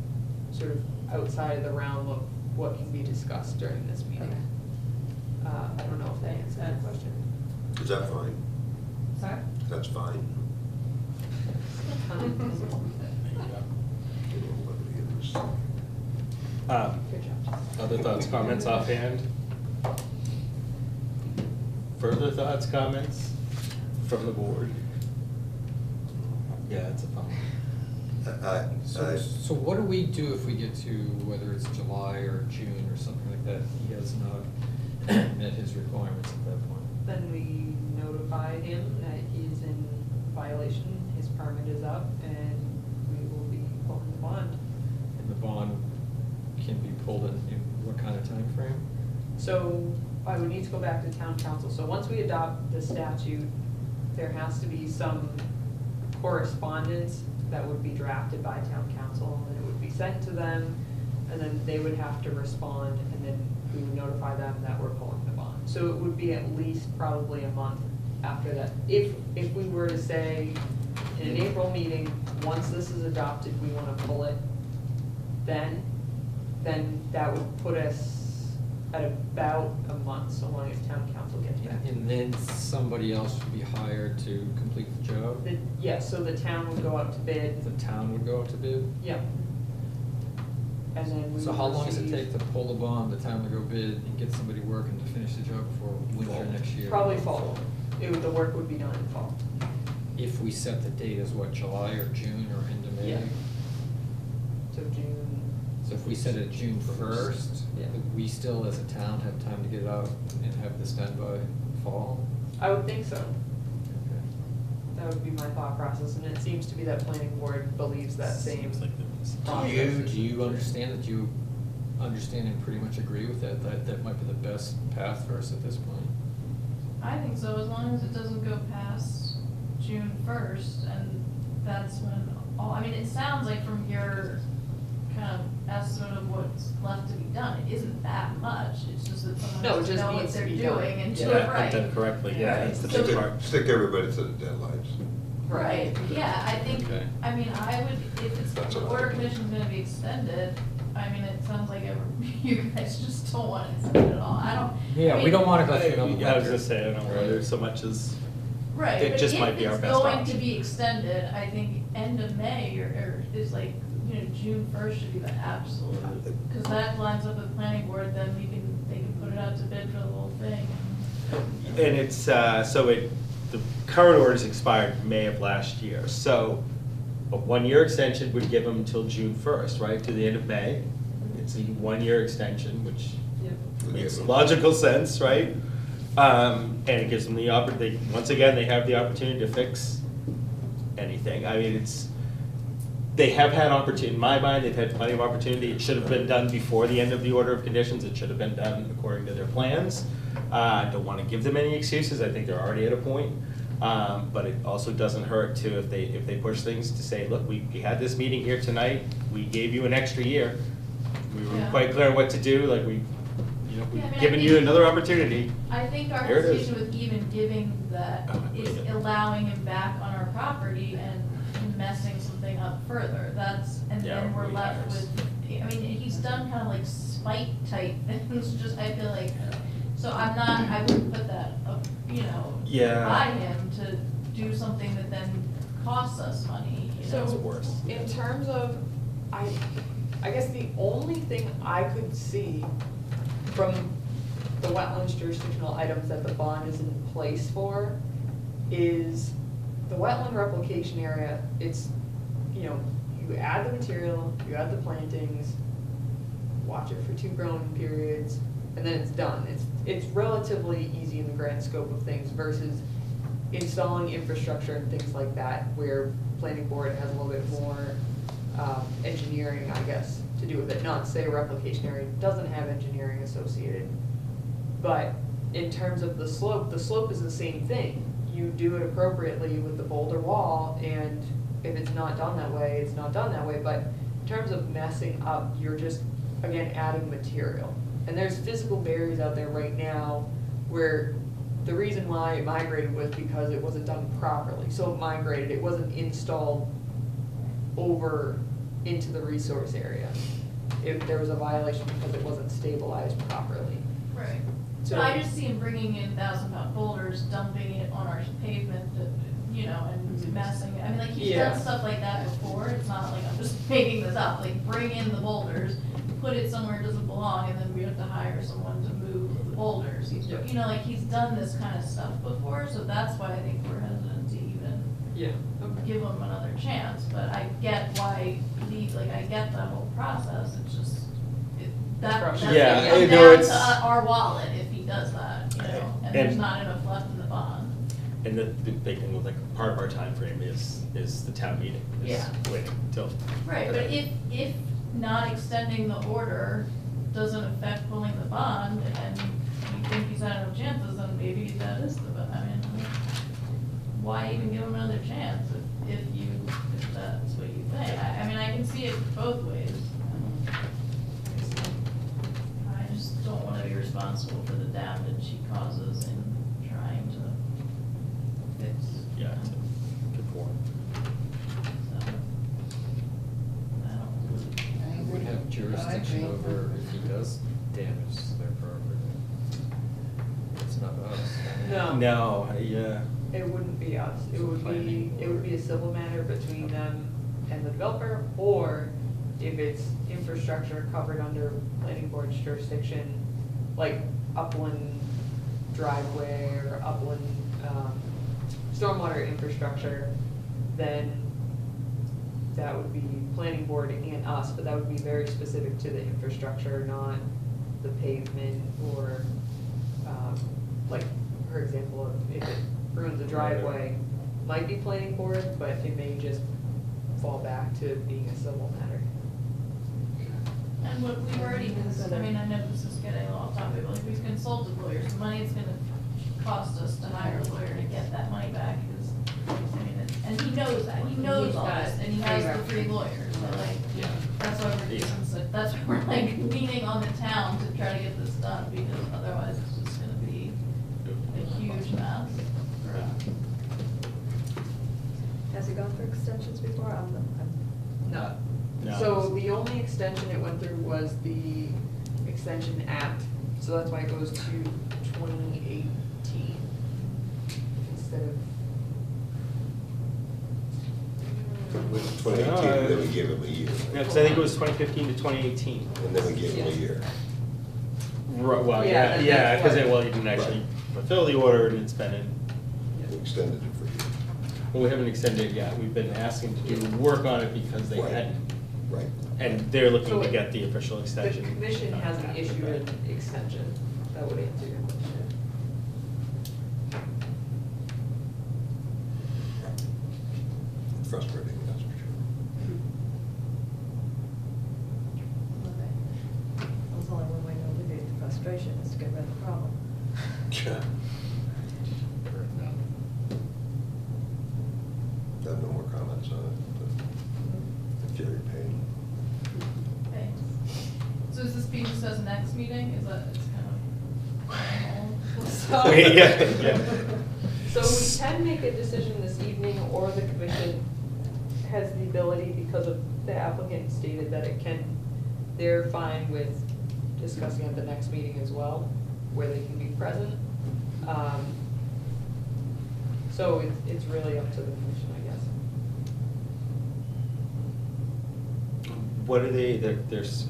sort of outside of the realm of what can be discussed during this meeting. I don't know if that answers that question. Is that fine? Sorry? That's fine. There you go. You know, what it is. Good job. Other thoughts, comments offhand? Further thoughts, comments from the board? Yeah, it's a fun one. So what do we do if we get to, whether it's July or June or something like that, he has not met his requirements at that point? Then we notify him that he's in violation, his permit is up, and we will be pulling the bond. And the bond can be pulled in what kind of time frame? So I would need to go back to town council. So once we adopt the statute, there has to be some correspondence that would be drafted by town council, and it would be sent to them. and then they would have to respond, and then we would notify them that we're pulling the bond. So it would be at least probably a month after that. If we were to say, in an April meeting, once this is adopted, we wanna pull it, then that would put us at about a month, so long as town council gets back. And then somebody else would be hired to complete the job? Yeah, so the town would go out to bid, The town would go out to bid? yeah. And then we So would how long does it receive- take to pull the bond, the town to go bid, and get somebody working to finish the job before winter next year? Probably fall. The work would be done in fall. If we set the date as what, July or June or end of May? Yeah. So June. So if we set it June first, Yeah. we still as a town have time to get it out and have this done by fall? I would think so. Okay. That would be my thought process, and it seems to be that planning board believes that same Seems like there was- Do you understand that you understand and pretty much agree with that might be the best path for us at this point? I think so, as long as it doesn't go past June 1st, and that's when, I mean, it sounds like from your kind of estimate of what's left to be done, it isn't that much, it's just that someone No, it has to just know what needs to they're be done. doing and do Yeah, it Yeah, right. done correctly, yeah, that's the So- big part. Stick everybody to the deadlines. Right, yeah, I think, Okay. I mean, I would, if it's, That's the what I order think. commission's gonna be extended, I mean, it sounds like you guys just don't want it extended at all, I don't. Yeah, I we mean- don't wanna go through another Yeah, I was winter. gonna say, I don't know whether Right. so much as, Right, it but just if might be our it's best going to option. be extended, I think end of May or is like, June 1st should be the absolute, because that lines up with planning board, then they can put it out to bid for the whole thing. and it's, the current order's expired May of last year, so a 1-year extension would give them until June 1st, right, to the end of May. It's a 1-year extension, which makes logical sense, right? And it gives them the once again, they have the opportunity to fix anything. I mean, they have had opportunity, in my mind, they've had plenty of opportunity. It should have been done before the end of the order of conditions. It should have been done according to their plans. I don't want to give them any excuses. I think they're already at a point. But it also doesn't hurt to, if they push things, to say, look, we had this meeting here tonight. We gave you an extra year. We were Yeah. quite clear what to do, like we've Yeah, I mean, I given think- you another opportunity. I think our Here it is. decision with even giving that Oh, I is believe it. allowing him back on our property and messing something up further, and Yeah, then we're we left hires. with, I mean, he's done kind of like spite type things, just, I feel like, so I wouldn't put that up, Yeah. by him to do something that then costs us money, So, That's worse. in terms of, I guess the only thing I could see from the wetlands jurisdictional items that the bond is in place for is the wetland replication area. It's, you add the material, you add the plantings, watch it for 2 growing periods, and then it's done. It's relatively easy in the grand scope of things versus installing infrastructure and things like that, where planning board has a little bit more engineering, I guess, to do with it. Not to say replication area doesn't have engineering associated, but in terms of the slope is the same thing. You do it appropriately with the boulder wall, and if it's not done that way, it's not done that way. But in terms of messing up, you're just, again, adding material. And there's physical barriers out there right now where the reason why it migrated was because it wasn't done properly. So it migrated, it wasn't installed over into the resource area. If there was a violation because it wasn't stabilized properly. Right. So- So I just see him bringing in 1,000-pound boulders, dumping it on our pavement, and messing it. I mean, like, he's Yeah. done stuff like that before. It's not like I'm just making this up. Like, bring in the boulders, put it somewhere it doesn't belong, and then we have to hire someone to move the boulders. He's done this kind of stuff before, so that's why I think we're hesitant to even Yeah. give him another chance. But I get why I get that whole process. It's just, that's Frustrating. gonna Yeah, come no, down it's- to our wallet if he does that, and there's And- not enough left in the bond. And the big thing, like, part of our time frame is the town meeting. is Yeah. Waiting till. Right, but if not extending the order doesn't affect pulling the bond, and you think he's had no chances, then maybe that is I mean, why even give him another chance if that's what you think? I mean, I can see it both ways. responsible for the damage he causes in trying to fix. Yeah, to conform. So, I don't. We would have jurisdiction over if he does damage their property. It's not us. No. No, yeah. It wouldn't be us. It So would be, planning it would be a civil matter between them and the developer, or if it's infrastructure covered under planning board's jurisdiction, like upland driveway or upland, stormwater infrastructure, then that would be planning board and us, but that would be very specific to the infrastructure, not the pavement or, like, for example, if it ruins a driveway, might be planning board, but it may just fall back to being a civil matter. And what we've already, I mean, I know this is getting a little off topic, but like we've consulted lawyers, the money it's gonna cost us to hire a lawyer to get that money back is, I mean, and he knows that, he knows all this, and he has the three lawyers, so like, Yeah. that's why we're doing, so that's why we're like leaning on the town to try to get this done, because otherwise it's just gonna be a huge mess for us. Has it gone through extensions before? No. No. So the only extension it went through was the Extension Act, so that's why it goes to 2018 instead of. With 2018, then we gave him a year. Yeah, because I think it was 2015 to 2018. And then we gave him a year. Right, well, Yeah, yeah, and yeah, that's because, what- well, you didn't actually fulfill the order and it's been in, We extended it for a year. well, we haven't extended it yet. We've been asking to do work on it because they Right. hadn't. Right. And they're looking So to get the official The extension. commission hasn't issued an extension, that would answer your question. Frustrating, that's for sure. There's only one way to alleviate the frustration, is to get rid of the problem. Yeah. I have no more comments on it. Jerry Payne. Okay. So is this being discussed next meeting, is that, it's kind of. So- Yeah, yeah. So we can make a decision this evening, or the commission has the ability, because of the applicant stated that it can, they're fine with discussing at the next meeting as well, where they can be present. So it's really up to the commission, I guess. What are they, there's,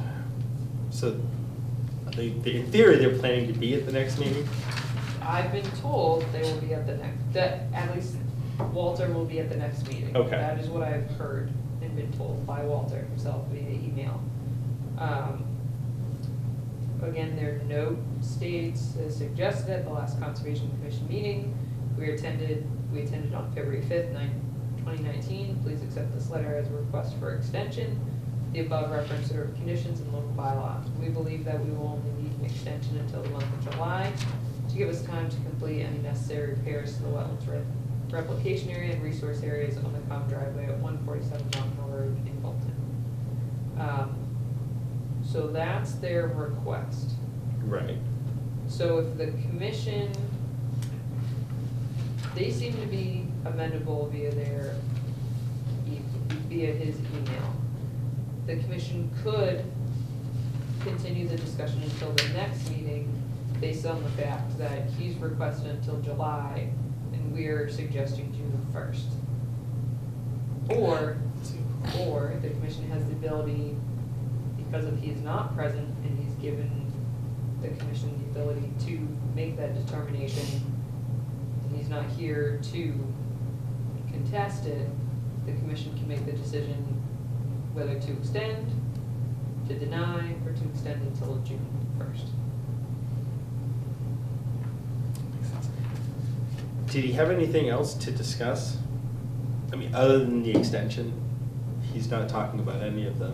so, in theory, they're planning to be at the next meeting? I've been told they will be at the next, that at least Walter will be at the next meeting. Okay. That is what I've heard and been told by Walter himself via email. Again, their note states, as suggested at the last Conservation Commission meeting, we attended on February 5th, 2019. Please accept this letter as a request for extension. The above referenced are conditions and local bylaw. We believe that we will only need an extension until the month of July to give us time to complete any necessary repairs to the wetlands replication area and resource areas on the common driveway at 147 Mountain Hill Road in Bolton. So that's their request. Right. So if the commission, they seem to be amendable via their, via his email. The commission could continue the discussion until the next meeting based on the fact that he's requested until July and we're suggesting June 1st. Or the commission has the ability, because if he is not present and he's given the commission the ability to make that determination, and he's not here to contest it, the commission can make the decision whether to extend, to deny, or to extend until June 1st. Did he have anything else to discuss? I mean, other than the extension, he's not talking about any of the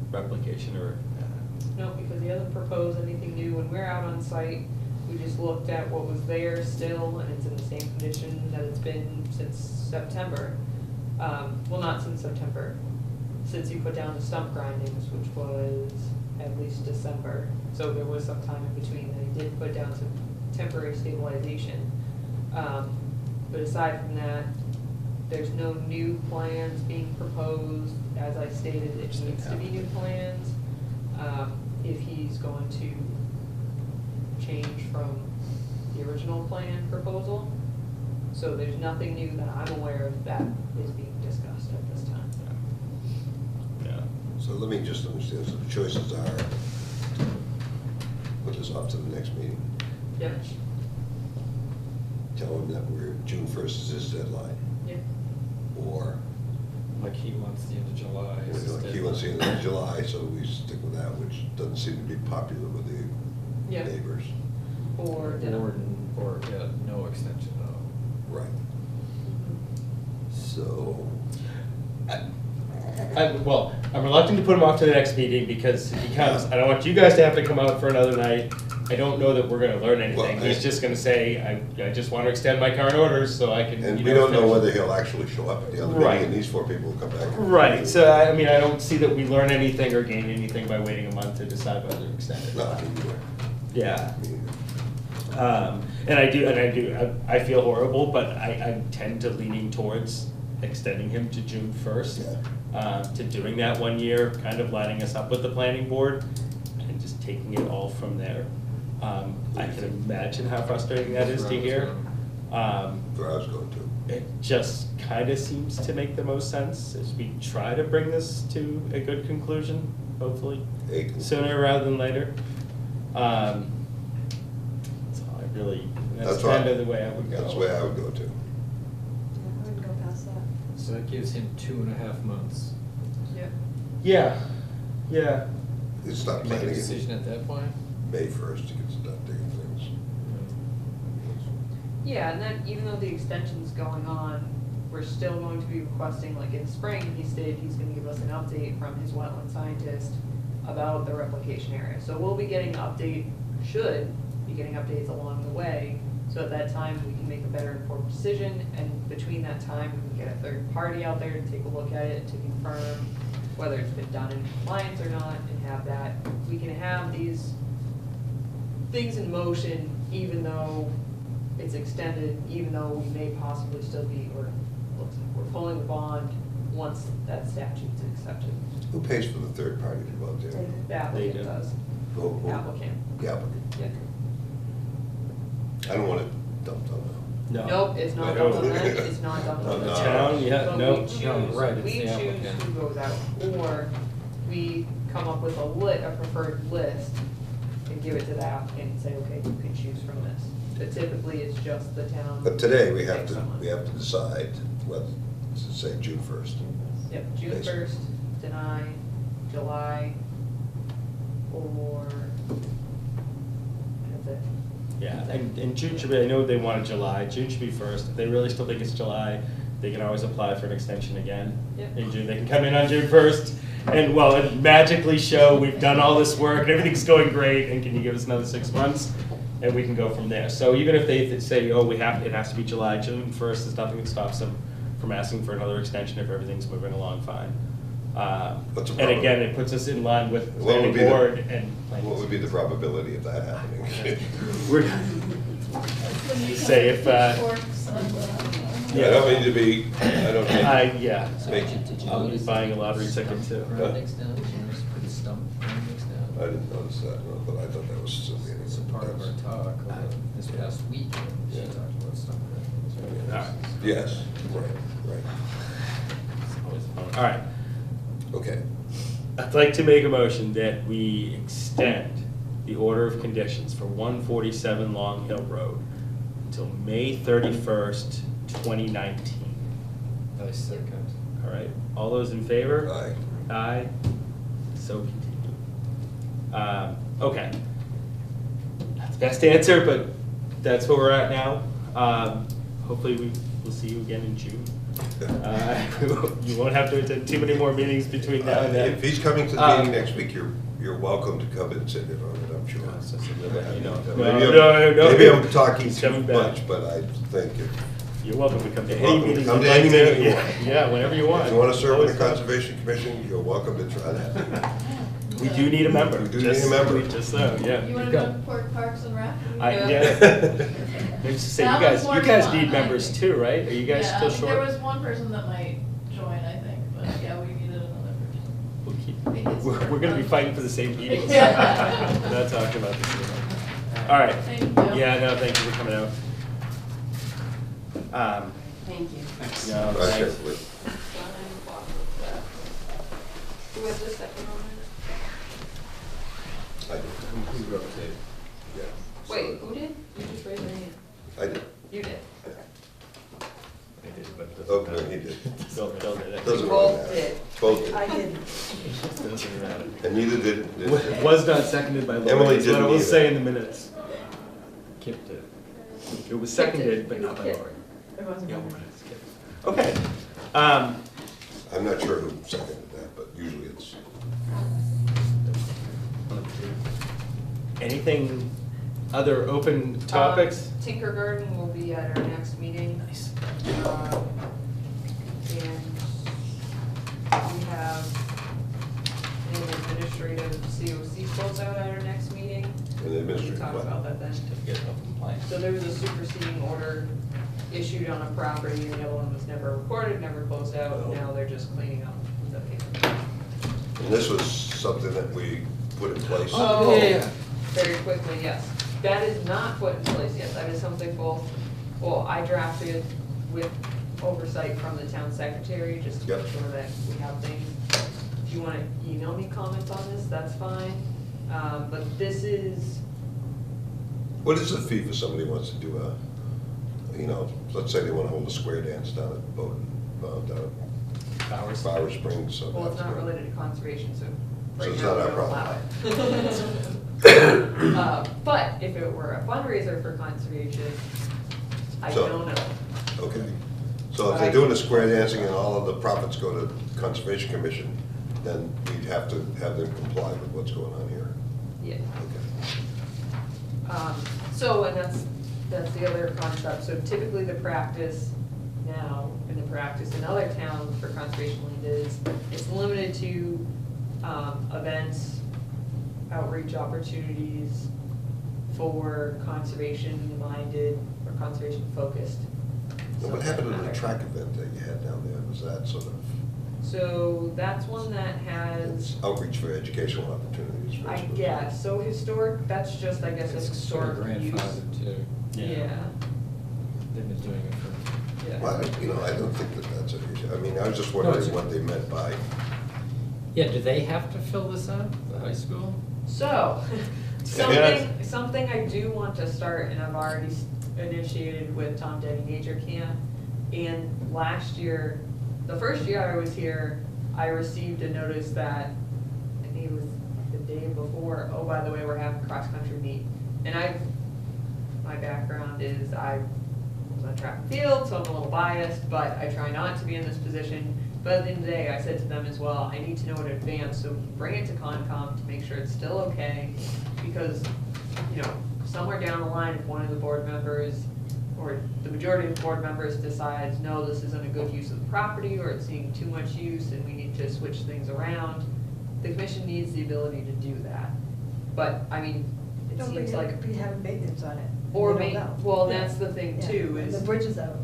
replication or, No, because he hasn't proposed anything new. When we're out on site, we just looked at what was there still, and it's in the same condition that it's been since September. Well, not since September, since he put down the stump grindings, which was at least December. So there was some time in between that he did put down some temporary stabilization. But aside from that, there's no new plans being proposed. As I stated, it needs to be new plans. If he's going to change from the original plan proposal. So there's nothing new that I'm aware of that is being discussed at this time. Yeah. So let me just understand, so the choices are, put this off to the next meeting, Yep. tell him that June 1st is his deadline, Yep. or, Like he wants the end of July. is his he wants the end of deadline. July, so we stick with that, which doesn't seem to be popular with the Yep. neighbors. Or, Or, yeah, no extension at all. Right. So, Well, I'm reluctant to put him off to the next meeting because he comes, I don't want you guys to have to come out for another night. I don't know that we're gonna learn anything. Well, He's just gonna say, I just want to extend my current orders so I can. and you we don't know finish." whether he'll actually show up at the other Right. meeting, and these four people will come back. Right, so I mean, I don't see that we learn anything or gain anything by waiting a month to decide whether to extend it. No, I mean, Yeah. I mean, And I feel horrible, but I tend to leaning towards extending him to June 1st. To doing that 1 year, kind of lining us up with the planning board and just taking it all from there. I can imagine how frustrating that is to hear. where I was going to. It just kind of seems to make the most sense as we try to bring this to a good conclusion, hopefully, sooner rather than later. So I really, that's right. kind of the way I would go. That's the way I would go to. Yeah, I wouldn't go past that. So that gives him 2.5 months. Yep. Yeah, yeah. It's not Make a planning decision in at that point? May 1st to get started doing things. Yeah, and then even though the extension's going on, we're still going to be requesting, like in spring, he stated he's gonna give us an update from his wetland scientist about the replication area. So we'll be getting should be getting updates along the way, so at that time, we can make a better informed decision, and between that time, we can get a third party out there to take a look at it, to confirm whether it's been done in compliance or not, and have that. We can have these things in motion, even though it's extended, even though we may possibly still be, or looks like we're pulling the bond once that statute's accepted. Who pays for the third party to go out there? The applicant They do. does. Who? Applicant. The applicant. Yeah. I don't want it dumped on them. No. Nope, it's not No. dumped on them, it's not dumped on No, the no. town. Town, yeah, But no. we choose, No, right, it's we the choose applicant. who goes out, or we come up with a preferred list and give it to the applicant and say, okay, you can choose from this. But typically, it's just the town. But today, we have picks to, someone. we have to decide whether, to say June 1st. Yep, June Basically. 1st, deny, July, or, that's it. Yeah, and June should be, I know they wanted July, June should be 1st. If they really still think it's July, they can always apply for an extension again. Yep. In June, they can come in on June 1st and, well, and magically show we've done all this work and everything's going great, and can you give us another 6 months? And we can go from there. So even if they say, oh, it has to be July, June 1st, there's nothing that stops them from asking for another extension if everything's moving along fine. What's the And problem? again, it puts us in line with What would planning be the- board and planning. What would be the probability of that happening? We're, When you Say if, pitchforks and, I don't mean to be, I don't mean. yeah, Make- I'll be buying a lottery ticket too. Projects down, you know, just put the stump projects I down. didn't notice that, no, but I thought that was silly. It's a part of our talk this past week, she Yeah. talked about stump projects. All right. Yes, right, right. All right, Okay. I'd like to make a motion that we extend the order of conditions for 147 Long Hill Road until May 31st, 2019. I second. All right, all those in favor? Aye. Aye, so continue. Okay. Not the best answer, but that's where we're at now. Hopefully we'll see you again in June. You won't have to attend too many more meetings between now and then. If he's coming to the meeting next week, you're welcome to come and sit in on it, I'm sure. No. Maybe I'm talking He's too coming back. much, but I think if You're welcome to come to You're any welcome to meetings. come you'd to like any meeting you Yeah, want. Yeah, whenever you want. if you want to serve on the Always fun. Conservation Commission, you're welcome to try that. We do need a member. We do need a member. Just so, yeah. You wanna go to Parks and Rec? Yeah. Let's just say, That you was more guys fun, need I members think. too, right? Are you guys Yeah, still short? there was one person that might join, I think, but yeah, we needed another person. We'll keep- I think it's We're gonna be fun. fighting for the same meetings. Yeah. We're not talking about this anymore. All right. Thank you. Yeah, no, thank you for coming out. Thank you. No, I thanks. can't believe- Who was the second on I did. We rotate. Yeah. it? Wait, who did? You just raised your hand. I did. You did. Oh, no, he did. Bill did it. Doesn't really Both matter. did. Both did. I didn't. Doesn't matter. And neither did. Was not seconded by Lori. Emily That's what I didn't will either. say in the minutes. Kip did. It was seconded, but not by Kip. Lori. It wasn't. Yeah, mine. it's Kip. Okay. I'm not sure who seconded that, but usually it's, Anything, other open topics? Tinker Garden will be at our next meeting. Nice. And we have an administrative COC closeout at our next meeting. an We can administrative. talk what? about that then. Certificate of compliance. So there was a superseding order issued on a property, and the other one was never recorded, never closed out, and now they're just cleaning up the paper. And this was something that we put in place. Oh, yeah. very quickly, yes. That is not put in place yet. That is something both, well, I drafted with oversight from the town secretary, just to make Yep. sure that we have things. If you wanna email me comments on this, that's fine. But this is, What is the fee for somebody who wants to do a, let's say they want to hold a square dance down at down Bowers. at Bower Springs. So well, it's that's not good. related to conservation, so So right it's now not we our don't problem. allow it. But if it were a fundraiser for conservation, I So- don't know. Okay. So if they're doing the square dancing and all of the profits go to Conservation Commission, then we'd have to have them comply with what's going on here. Yeah. Okay. So, and that's the other concept, so typically the practice now, and the practice in other towns for conservation land is, it's limited to, events, outreach opportunities for conservation-minded or conservation-focused. And what happened to the track event that you had down there? Was that sort of So that's one that has, outreach for educational opportunities? for I us? guess, so historic, that's just, I guess, a It's sort of historic use. grandfathered too. Yeah, They've been doing it for. yeah. Well, I don't think that that's an issue. I mean, I was just No, wondering it's- what they meant by, Yeah, do they have to fill this out, the high school? So, Yes. something I do want to start, and I've already initiated with Tom Denny Nature Camp. And last year, the first year I was here, I received a notice that, I think it was the day before, oh, by the way, we're having cross-country meet. And my background is I was on track and field, so I'm a little biased, but I try not to be in this position. But at the end of the day, I said to them as well, I need to know in advance, so bring it to Concom to make sure it's still okay. Because, somewhere down the line, if one of the board members, or the majority of the board members decides, no, this isn't a good use of the property, or it's seeing too much use and we need to switch things around, the commission needs the ability to do that. But, I mean, it No, but seems like, we have maintenance on it. or We don't ma- know. well, Yeah. that's the thing Yeah. too, is. The bridge is out.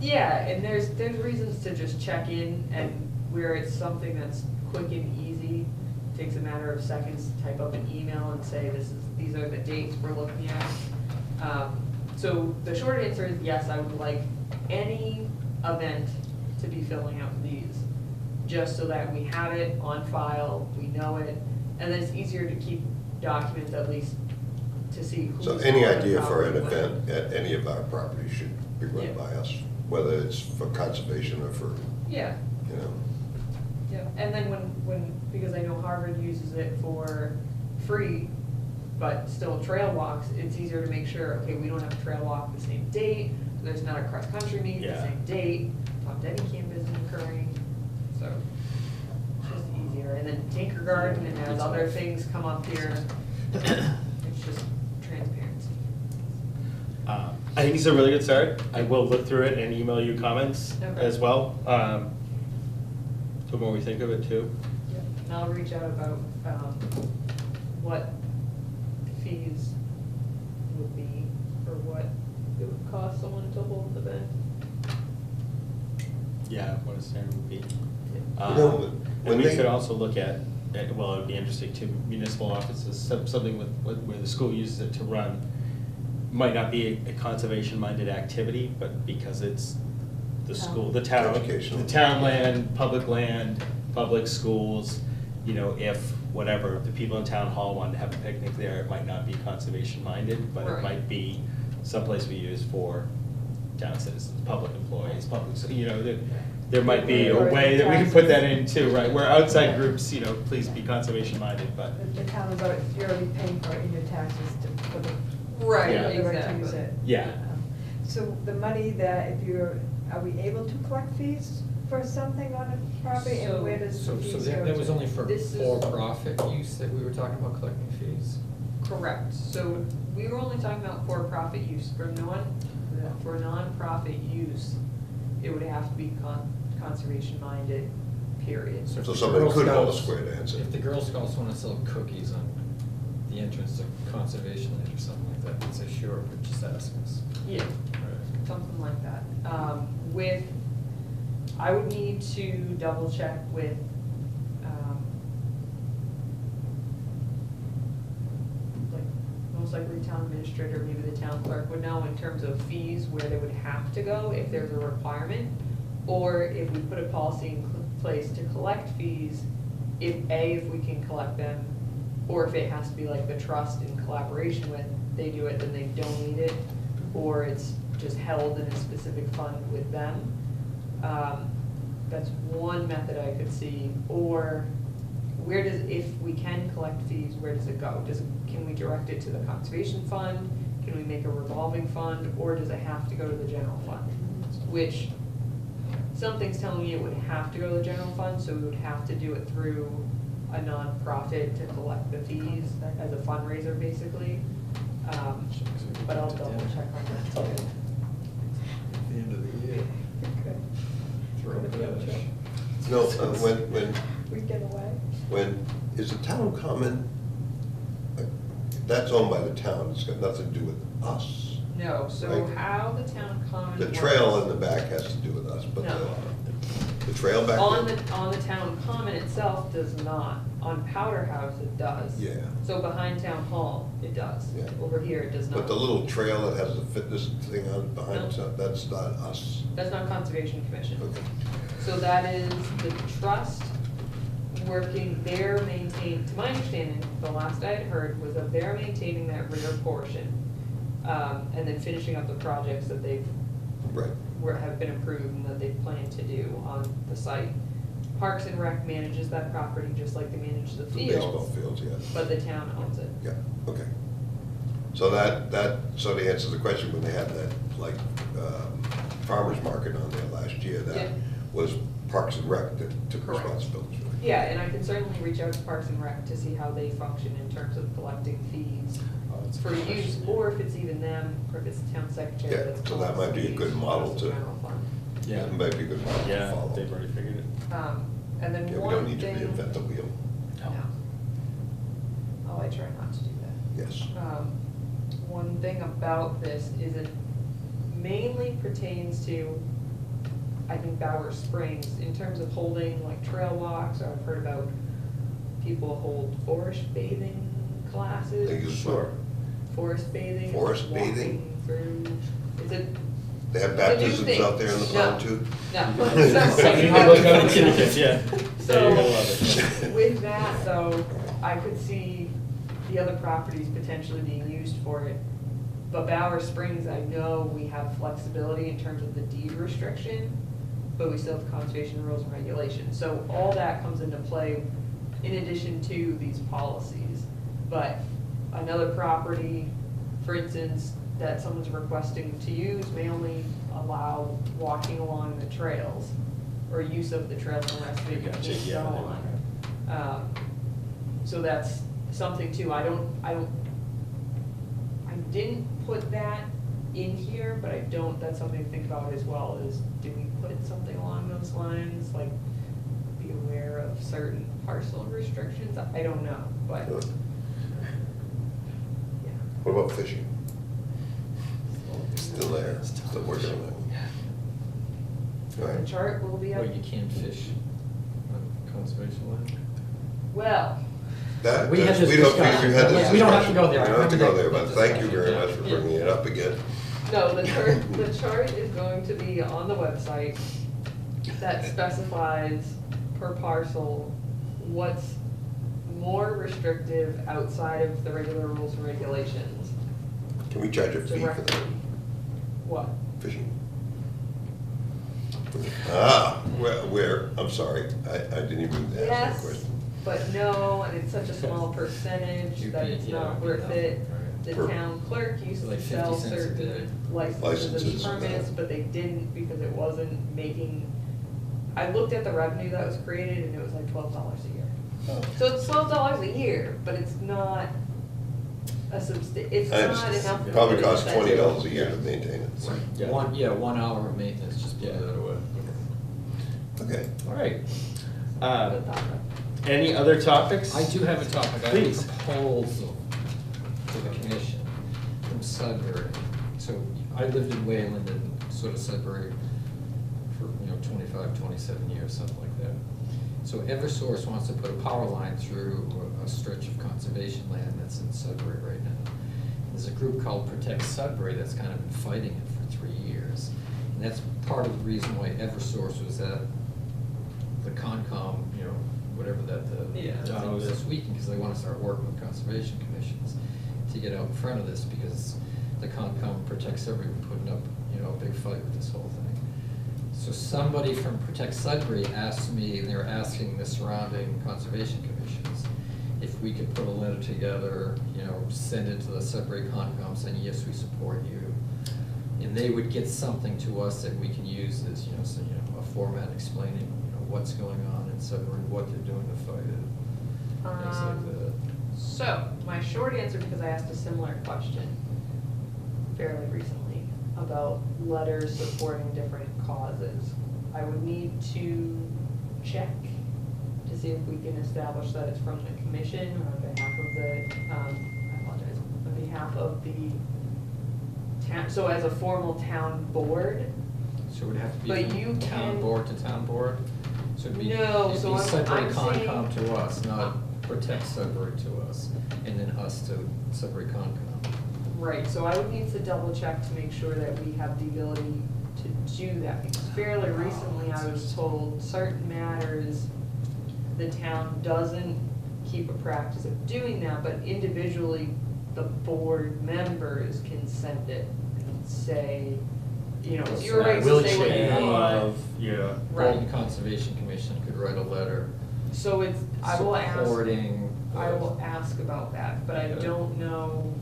Yeah, and there's reasons to just check in, and where it's something that's quick and easy, takes a matter of seconds to type up an email and say, these are the dates we're looking at. So the short answer is yes, I would like any event to be filling out these, just so that we have it on file, we know it, and then it's easier to keep documents at least to see who's. so any on the idea for an property when. event at any of our properties should be run Yeah. by us, whether it's for conservation or for, Yeah. Yeah, and then because I know Harvard uses it for free, but still trail walks, it's easier to make sure, okay, we don't have a trail walk the same date, there's not a cross-country meet the Yeah. same date, Tom Denny Camp isn't occurring, so it's just easier. And then Tinker Garden, and as other things come up here, it's just transparency. I think it's a really good start. I will look through it and email you comments Okay. as well. The more we think of it too. And I'll reach out about, what fees would be, or what it would cost someone to hold the event. Yeah, what a standard would be. You know, And when we they- could also look at, well, it'd be interesting too, municipal offices, something where the school uses it to run, might not be a conservation-minded activity, but because it's the school, the town, Educational. the town land, public schools, you know, if, whatever, the people in town hall wanted to have a picnic there, it might not be conservation-minded, but it Right. might be someplace we use for town citizens, public employees, you know, there might be a way that we can put that in too, right? Where outside groups, you know, please be conservation-minded, but, The town is, you're already paying for it in your taxes for the. Right, Yeah. for the right to use exactly. it. yeah. So the money that, if you're, are we able to collect fees for something on a property, and where does So the fees go that was to? only for This is- for-profit use that we were talking about collecting fees? Correct, so we were only talking about for-profit use, for non-profit use, it would have to be conservation-minded, period. So if So the somebody Girl could hold a Scouts- square dance. If the Girl Scouts wanna sell cookies on the entrance to conservation land or something like that, they'd say, sure, but just ask us. Yeah, something like that. I would need to double check with, like, most likely town administrator, maybe the town clerk would know in terms of fees, where they would have to go if there's a requirement. Or if we put a policy in place to collect fees, if we can collect them, or if it has to be like the trust in collaboration with, they do it, then they donate it, or it's just held in a specific fund with them. That's one method I could see. Or where does, if we can collect fees, where does it go? Can we direct it to the conservation fund? Can we make a revolving fund, or does it have to go to the general fund? Which, something's telling me it would have to go to the general fund, so we would have to do it through a nonprofit to collect the fees as a fundraiser, basically. But I'll double check on that too. At the end of the year. Okay. Throw a finish. No, We get away? is the town common, that's owned by the town, it's got nothing to do with us. No, so Right. how the town common The trail in works- the back has to do with us, but No. the trail back On there? the town common itself does not. On Powder House, it does. Yeah. So behind Town Hall, it does. Yeah. Over here, it does not. But the little trail that has the fitness thing on behind, No. it, that's not us. That's not Conservation Commission. Okay. So that is the trust working, they're maintaining, to my understanding, the last I had heard was that they're maintaining that rear portion, and then finishing up the projects that they've, Right. have been approved and that they plan to do on the site. Parks and Rec manages that property just like they manage the The baseball fields, fields, yeah. but the town owns it. Yeah, okay. So so to answer the question, when they had that, like, farmer's market on there last year, Yeah. that was Parks and Rec that took Correct. responsibility for it. Yeah, and I can certainly reach out to Parks and Rec to see how they function in terms of collecting fees Oh, that's a for good use, question. or if it's even them, or if it's the town secretary Yeah, that's. so that might be a good collecting model fees, to- the general fund. Yeah. It might be a good model to Yeah, follow. they've already figured it. And then Yeah, we one don't need to thing. reinvent the wheel. No. Oh, I try not to do that. Yes. One thing about this is it mainly pertains to, I think, Bower Springs, in terms of holding like trail walks, or I've heard about people hold forest bathing classes. Thank you, sure. Forest bathing. Forest bathing? Walking through, is it? They have It's a new baptisms thing. out there in the No. pond too? No. Some people look up and see the kids, yeah. So, There you go, love it. with that though, I could see the other properties potentially being used for it. But Bower Springs, I know we have flexibility in terms of the deed restriction, but we still have conservation rules and regulations. So all that comes into play in addition to these policies. But another property, for instance, that someone's requesting to use may only allow walking along the trails or use of the trails, and the rest of it you Gotcha, can't yeah, go they on. So that's something too, I didn't put that in here, but that's something to think about as well, is do we put something along those lines, like be aware of certain parcel restrictions, I don't know, but, Good. yeah. What about fishing? Still there, still working on that one. All The right. chart will be up, Well, you can't fish on conservation land? well, That, We had that's- this we don't, discussion. we had this We don't have to discussion. go there. We I don't have to go remember there, that but thank you very discussion. much for Yeah. bringing it up again. no, the chart is going to be on the website that specifies per parcel what's more restrictive outside of the regular rules and regulations. Can we charge a fee for that What? fishing? Ah, where, I'm sorry, I didn't even ask that Yes, question. but no, and it's such a small percentage You'd that be- it's yeah, not it'd be worth nothing, it. right. The For- town clerk used Like to 50 sell cents a day. certain licenses Licenses and and permits, that. but they didn't because it wasn't making, I looked at the revenue that was created and it was like $12 a year. Oh. So it's $12 a year, but it's not it's I not understand. enough. Probably to costs incentive. $20 a year to maintain it. so. Yeah. 1 hour of maintenance, just put that away. Okay. All right. But that- Any other topics? I do have a topic, I have Please. a proposal to the commission from Sudbury. So I lived in Wayland and sort of Sudbury for, 25, 27 years, something like that. So Eversource wants to put a power line through a stretch of conservation land that's in Sudbury right now. There's a group called Protect Sudbury that's kind of been fighting it for 3 years. And that's part of the reason why Eversource was at the Concom, whatever that, Yeah. thing was this week, because they want to start working with conservation commissions to get out in front of this, because the Concom Protect Sudbury been putting up, a big fight with this whole thing. So somebody from Protect Sudbury asked me, and they were asking the surrounding conservation commissions, if we could put a letter together, send it to the Sudbury Concom saying, yes, we support you. And they would get something to us that we can use as, a format explaining, what's going on in Sudbury, what they're doing to fight it, things like that. So, my short answer, because I asked a similar question fairly recently about letters supporting different causes, I would need to check to see if we can establish that it's from the commission or on behalf of the, I apologize, on behalf of the town, so as a formal town board. So it would have to But be you from town can- board to town board? So it'd be, No, it'd so be I'm Sudbury saying- Concom to us, not Protect Sudbury to us, and then us to Sudbury Concom. Right, so I would need to double check to make sure that we have the ability to do that, because fairly recently I was told certain matters, the town doesn't keep a practice of doing that, but individually, the board members can send it and say, it's your right Will to say what you change. want. Yeah. Right. Bolton Conservation Commission could write a letter So it's, I will ask. supporting. I will ask about that, but I Okay. don't know,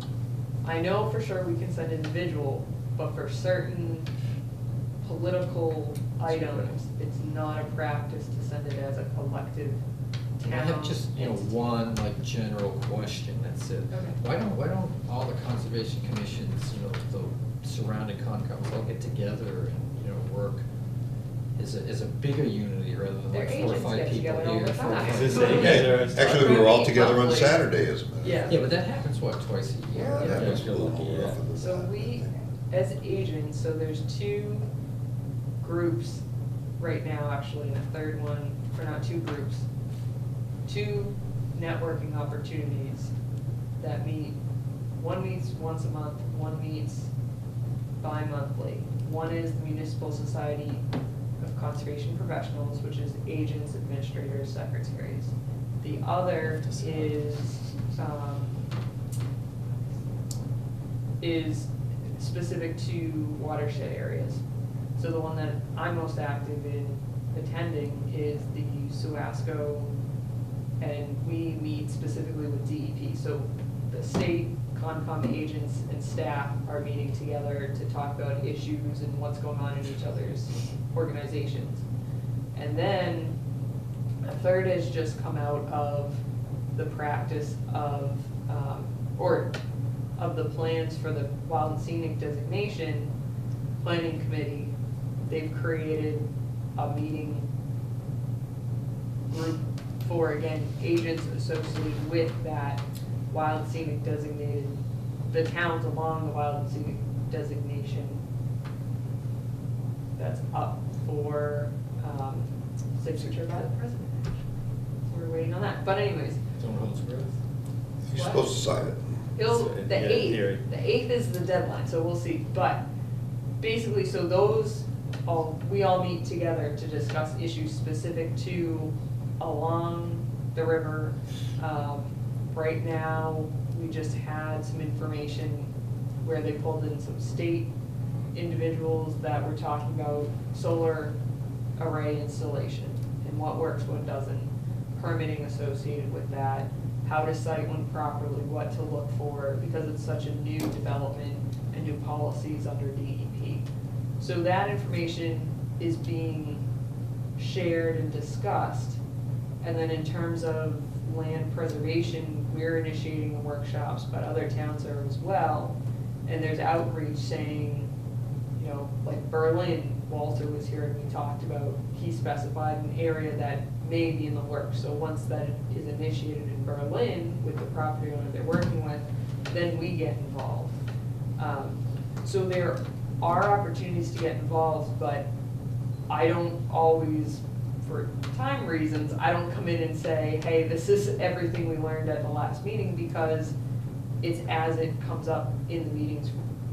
I know for sure we can send individual, but for certain political items, it's not a practice to send it as a collective town. I have just, entity. one general question, that's it. Okay. Why don't all the conservation commissions, the surrounding Concoms all get together and, work as a bigger unity rather than Their like 4 or agents 5 get people together all here. the 4 or time. 5 Is people this- there. Yeah. Actually, we were all together on Probably. Saturday, as a matter of Yeah. fact. Yeah, but that happens, twice a year? Well, that Yeah, was if a you're little lucky, more yeah. often than So that, I we, think. as agents, so there's 2 groups right now, actually, and a third one, or not 2 groups, 2 networking opportunities that meet. One meets once a month, one meets bi-monthly. One is the Municipal Society of Conservation Professionals, which is agents, administrators, secretaries. The other is specific to watershed areas. So the one that I'm most active in attending is the Suasco, and we meet specifically with DEP. So the state Concom agents and staff are meeting together to talk about issues and what's going on in each other's organizations. And then a third has just come out of the practice of, or of the plans for the wild and scenic designation planning committee. They've created a meeting group for, again, agents associated with that wild and scenic designated, the towns along the wild and scenic designation. That's up for, signature by the president. So we're waiting on that, but anyways, Don't hold your breath. You're What? supposed to sign it. He'll, Yeah, the theory. eighth, the eighth is the deadline, so we'll see, but basically, so those, we all meet together to discuss issues specific to along the river. Right now, we just had some information where they pulled in some state individuals that were talking about solar array installation and what works, what doesn't, permitting associated with that, how to site one properly, what to look for, because it's such a new development and new policies under DEP. So that information is being shared and discussed. And then in terms of land preservation, we're initiating the workshops, but other towns are as well. And there's outreach saying, you know, like Berlin, Walter was here and we talked about, he specified an area that may be in the works. So once that is initiated in Berlin with the property owner they're working with, then we get involved. So there are opportunities to get involved, but I don't always, for time reasons, I don't come in and say, hey, this is everything we learned at the last meeting, because it's as it comes up in the meetings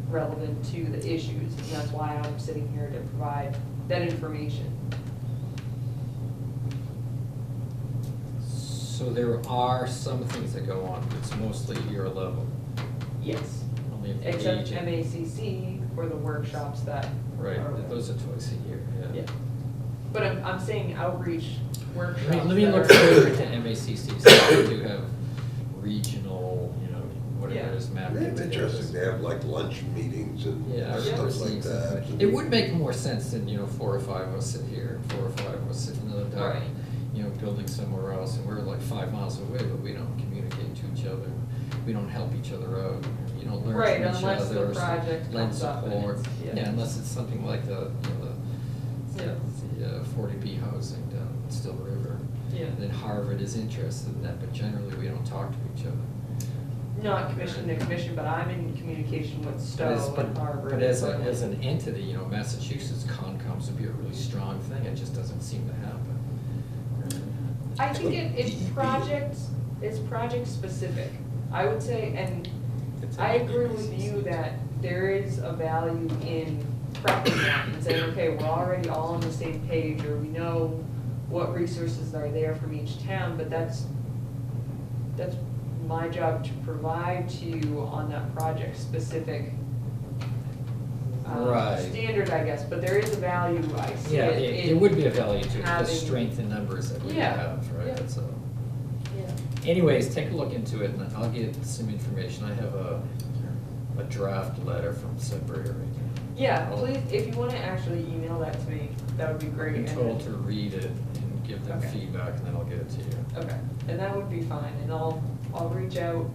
relevant to the issues. And that's why I'm sitting here to provide that information. So there are some things that go on, but it's mostly your level. Yes. Only if the Except agent- MACC for the workshops that Right, are. those are twice a year, Yeah. But I'm saying outreach workshops. Let me that look are- further into MACC, so we do have regional, you know, whatever Yeah. it is, map. It's interesting, they have like lunch meetings and Yeah, I've stuff never like seen that. something. It would make more sense than, you know, 4 or 5 of us sit here, 4 or 5 of us sit in another dock, Right. you know, building somewhere else, and we're like 5 miles away, but we don't communicate to each other. We don't help each other out, you don't learn Right, from each unless the other, project lend comes up and support. it's- yeah. Yeah, unless it's something like the, you know, Yeah. the 40B housing down Still River. Yeah. And then Harvard is interested in that, but generally we don't talk to each other. Not commission to commission, but I'm in communication with Stowe and Harvard. But as and an entity, you know, Massachusetts Concom's would be a really strong thing, it just doesn't seem to happen. I think it's project specific. I would say, and I agree with you that there is a value in prepping that and saying, okay, we're already all on the same page, or we know what resources are there from each town, but that's my job to provide to you on that project specific Right. standard, I guess, but there is a value, I see Yeah, it it in would be a value to the having- strength in numbers that we Yeah, have, yeah. right, so. Yeah. Anyways, take a look into it and I'll get some information. I have a draft letter from Sudbury right now. Yeah, I'll- please, if you wanna actually email that to me, that would be great. I've been and told then- to read it and give them Okay. feedback and then I'll get it to you. Okay, and that would be fine, and I'll reach out,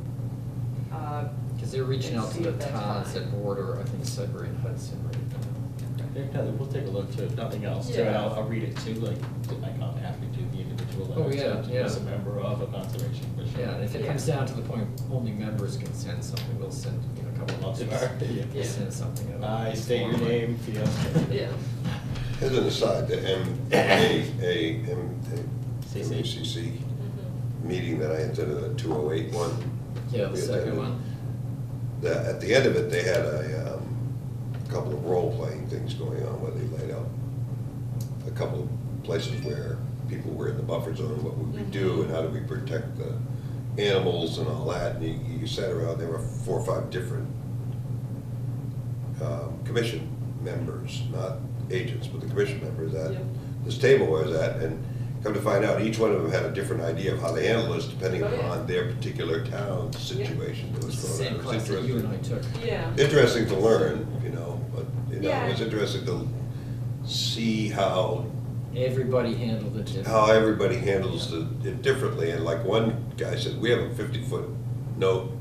Cause they're reaching And out to see the if that's towns fine. that border, I think Sudbury and Hudson right now. Yeah, we'll take a look too, if nothing else, too, and Yeah. I'll read it too, like, I can't have to do the individual Oh, letters, yeah, so yeah. as a member of a conservation commission. Yeah, and if it Yeah. comes down to the point only members can send something, we'll send, you know, a couple of months. Yeah. We'll send something out. I state your name, yeah. yeah. As an aside, the MACC Mhm. meeting that I attended, the 208 one. Yeah, the we second attended, one. At the end of it, they had a couple of role-playing things going on where they laid out a couple of places where people were in the buffer zone, what would we do and how do we protect the animals and all that. And you sat around, there were 4 or 5 different commission members, not agents, but the commission members at Yep. this table where I was at. And come to find out, each one of them had a different idea of how they handle this depending Oh, yeah. upon their particular town situation that was It's the going on. same It was class that you and I interesting. took. Yeah. Interesting to learn, you know, but, you know, Yeah. it was interesting to see how Everybody handled it differently. how everybody handles it differently. And like one guy said, we have a 50-foot note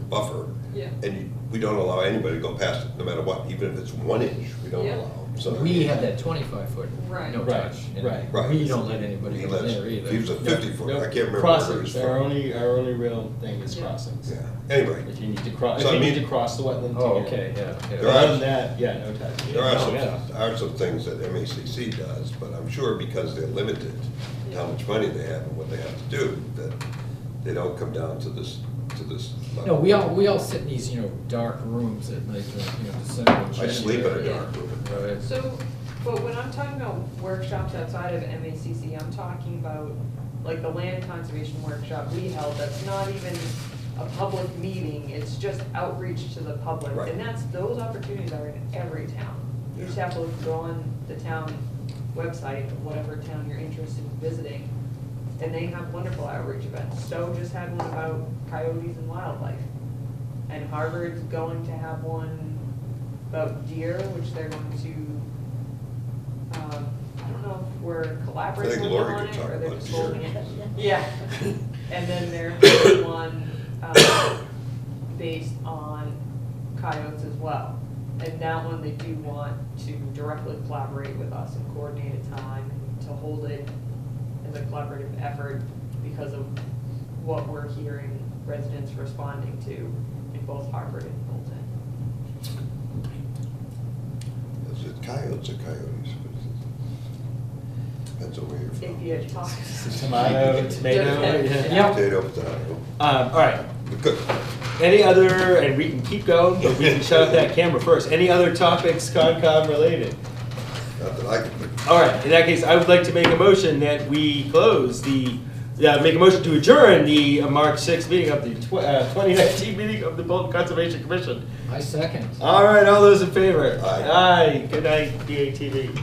buffer. Yeah. And we don't allow anybody to go past it, no matter what, even if it's 1 inch, we don't Yeah. allow. So, I We mean, have that 25-foot Right. no Right, touch. and right. Right. We don't let anybody He go lets- there either. he was a 50-foot, I can't remember where he was Crossings, our from. only real thing is Yeah. crossings. Yeah, anyway, If you need to cross, So, if I you need mean- to cross the wetland to Oh, get okay, in. yeah, There But are- other than that, yeah, no touch. there Oh, yeah. are some things that MACC does, but I'm sure because they're limited, how much money they have and what they have to do, that they don't come down to this level. No, we all sit in these, dark rooms at night, December and I sleep in a January. dark room. Right. So, but when I'm talking about workshops outside of MACC, I'm talking about, like, the land conservation workshop we held, that's not even a public meeting, it's just outreach to the public. Right. And those opportunities are in every town. You just have to go on the town website, of whatever town you're interested in visiting, and they have wonderful outreach events. Stowe just had one about coyotes and wildlife. And Harvard's going to have one about deer, which they're going to, I don't know if we're I collaborating think with them Lori on could it, talk or they're about just deer. holding it. Yeah. And then they're having one, based on coyotes as well. And that one, they do want to directly collaborate with us and coordinate a time to hold it as a collaborative effort because of what we're hearing residents responding to in both Harvard and Bolton. Is it coyotes or coyotes? Depends on where you're If from. you talk. Tomato, tomato, yeah. Yeah. Potato, potato. All right. Good. Any other, and we can keep going, but we can shut off that camera first. Any other topics Concom related? Not that I can think. All right, in that case, I would like to make a motion that we close make a motion to adjourn the March 6th meeting of the 2019 meeting of the Bolton Conservation Commission. I second. All right, all those in favor? Aye. Aye, good night, DATV.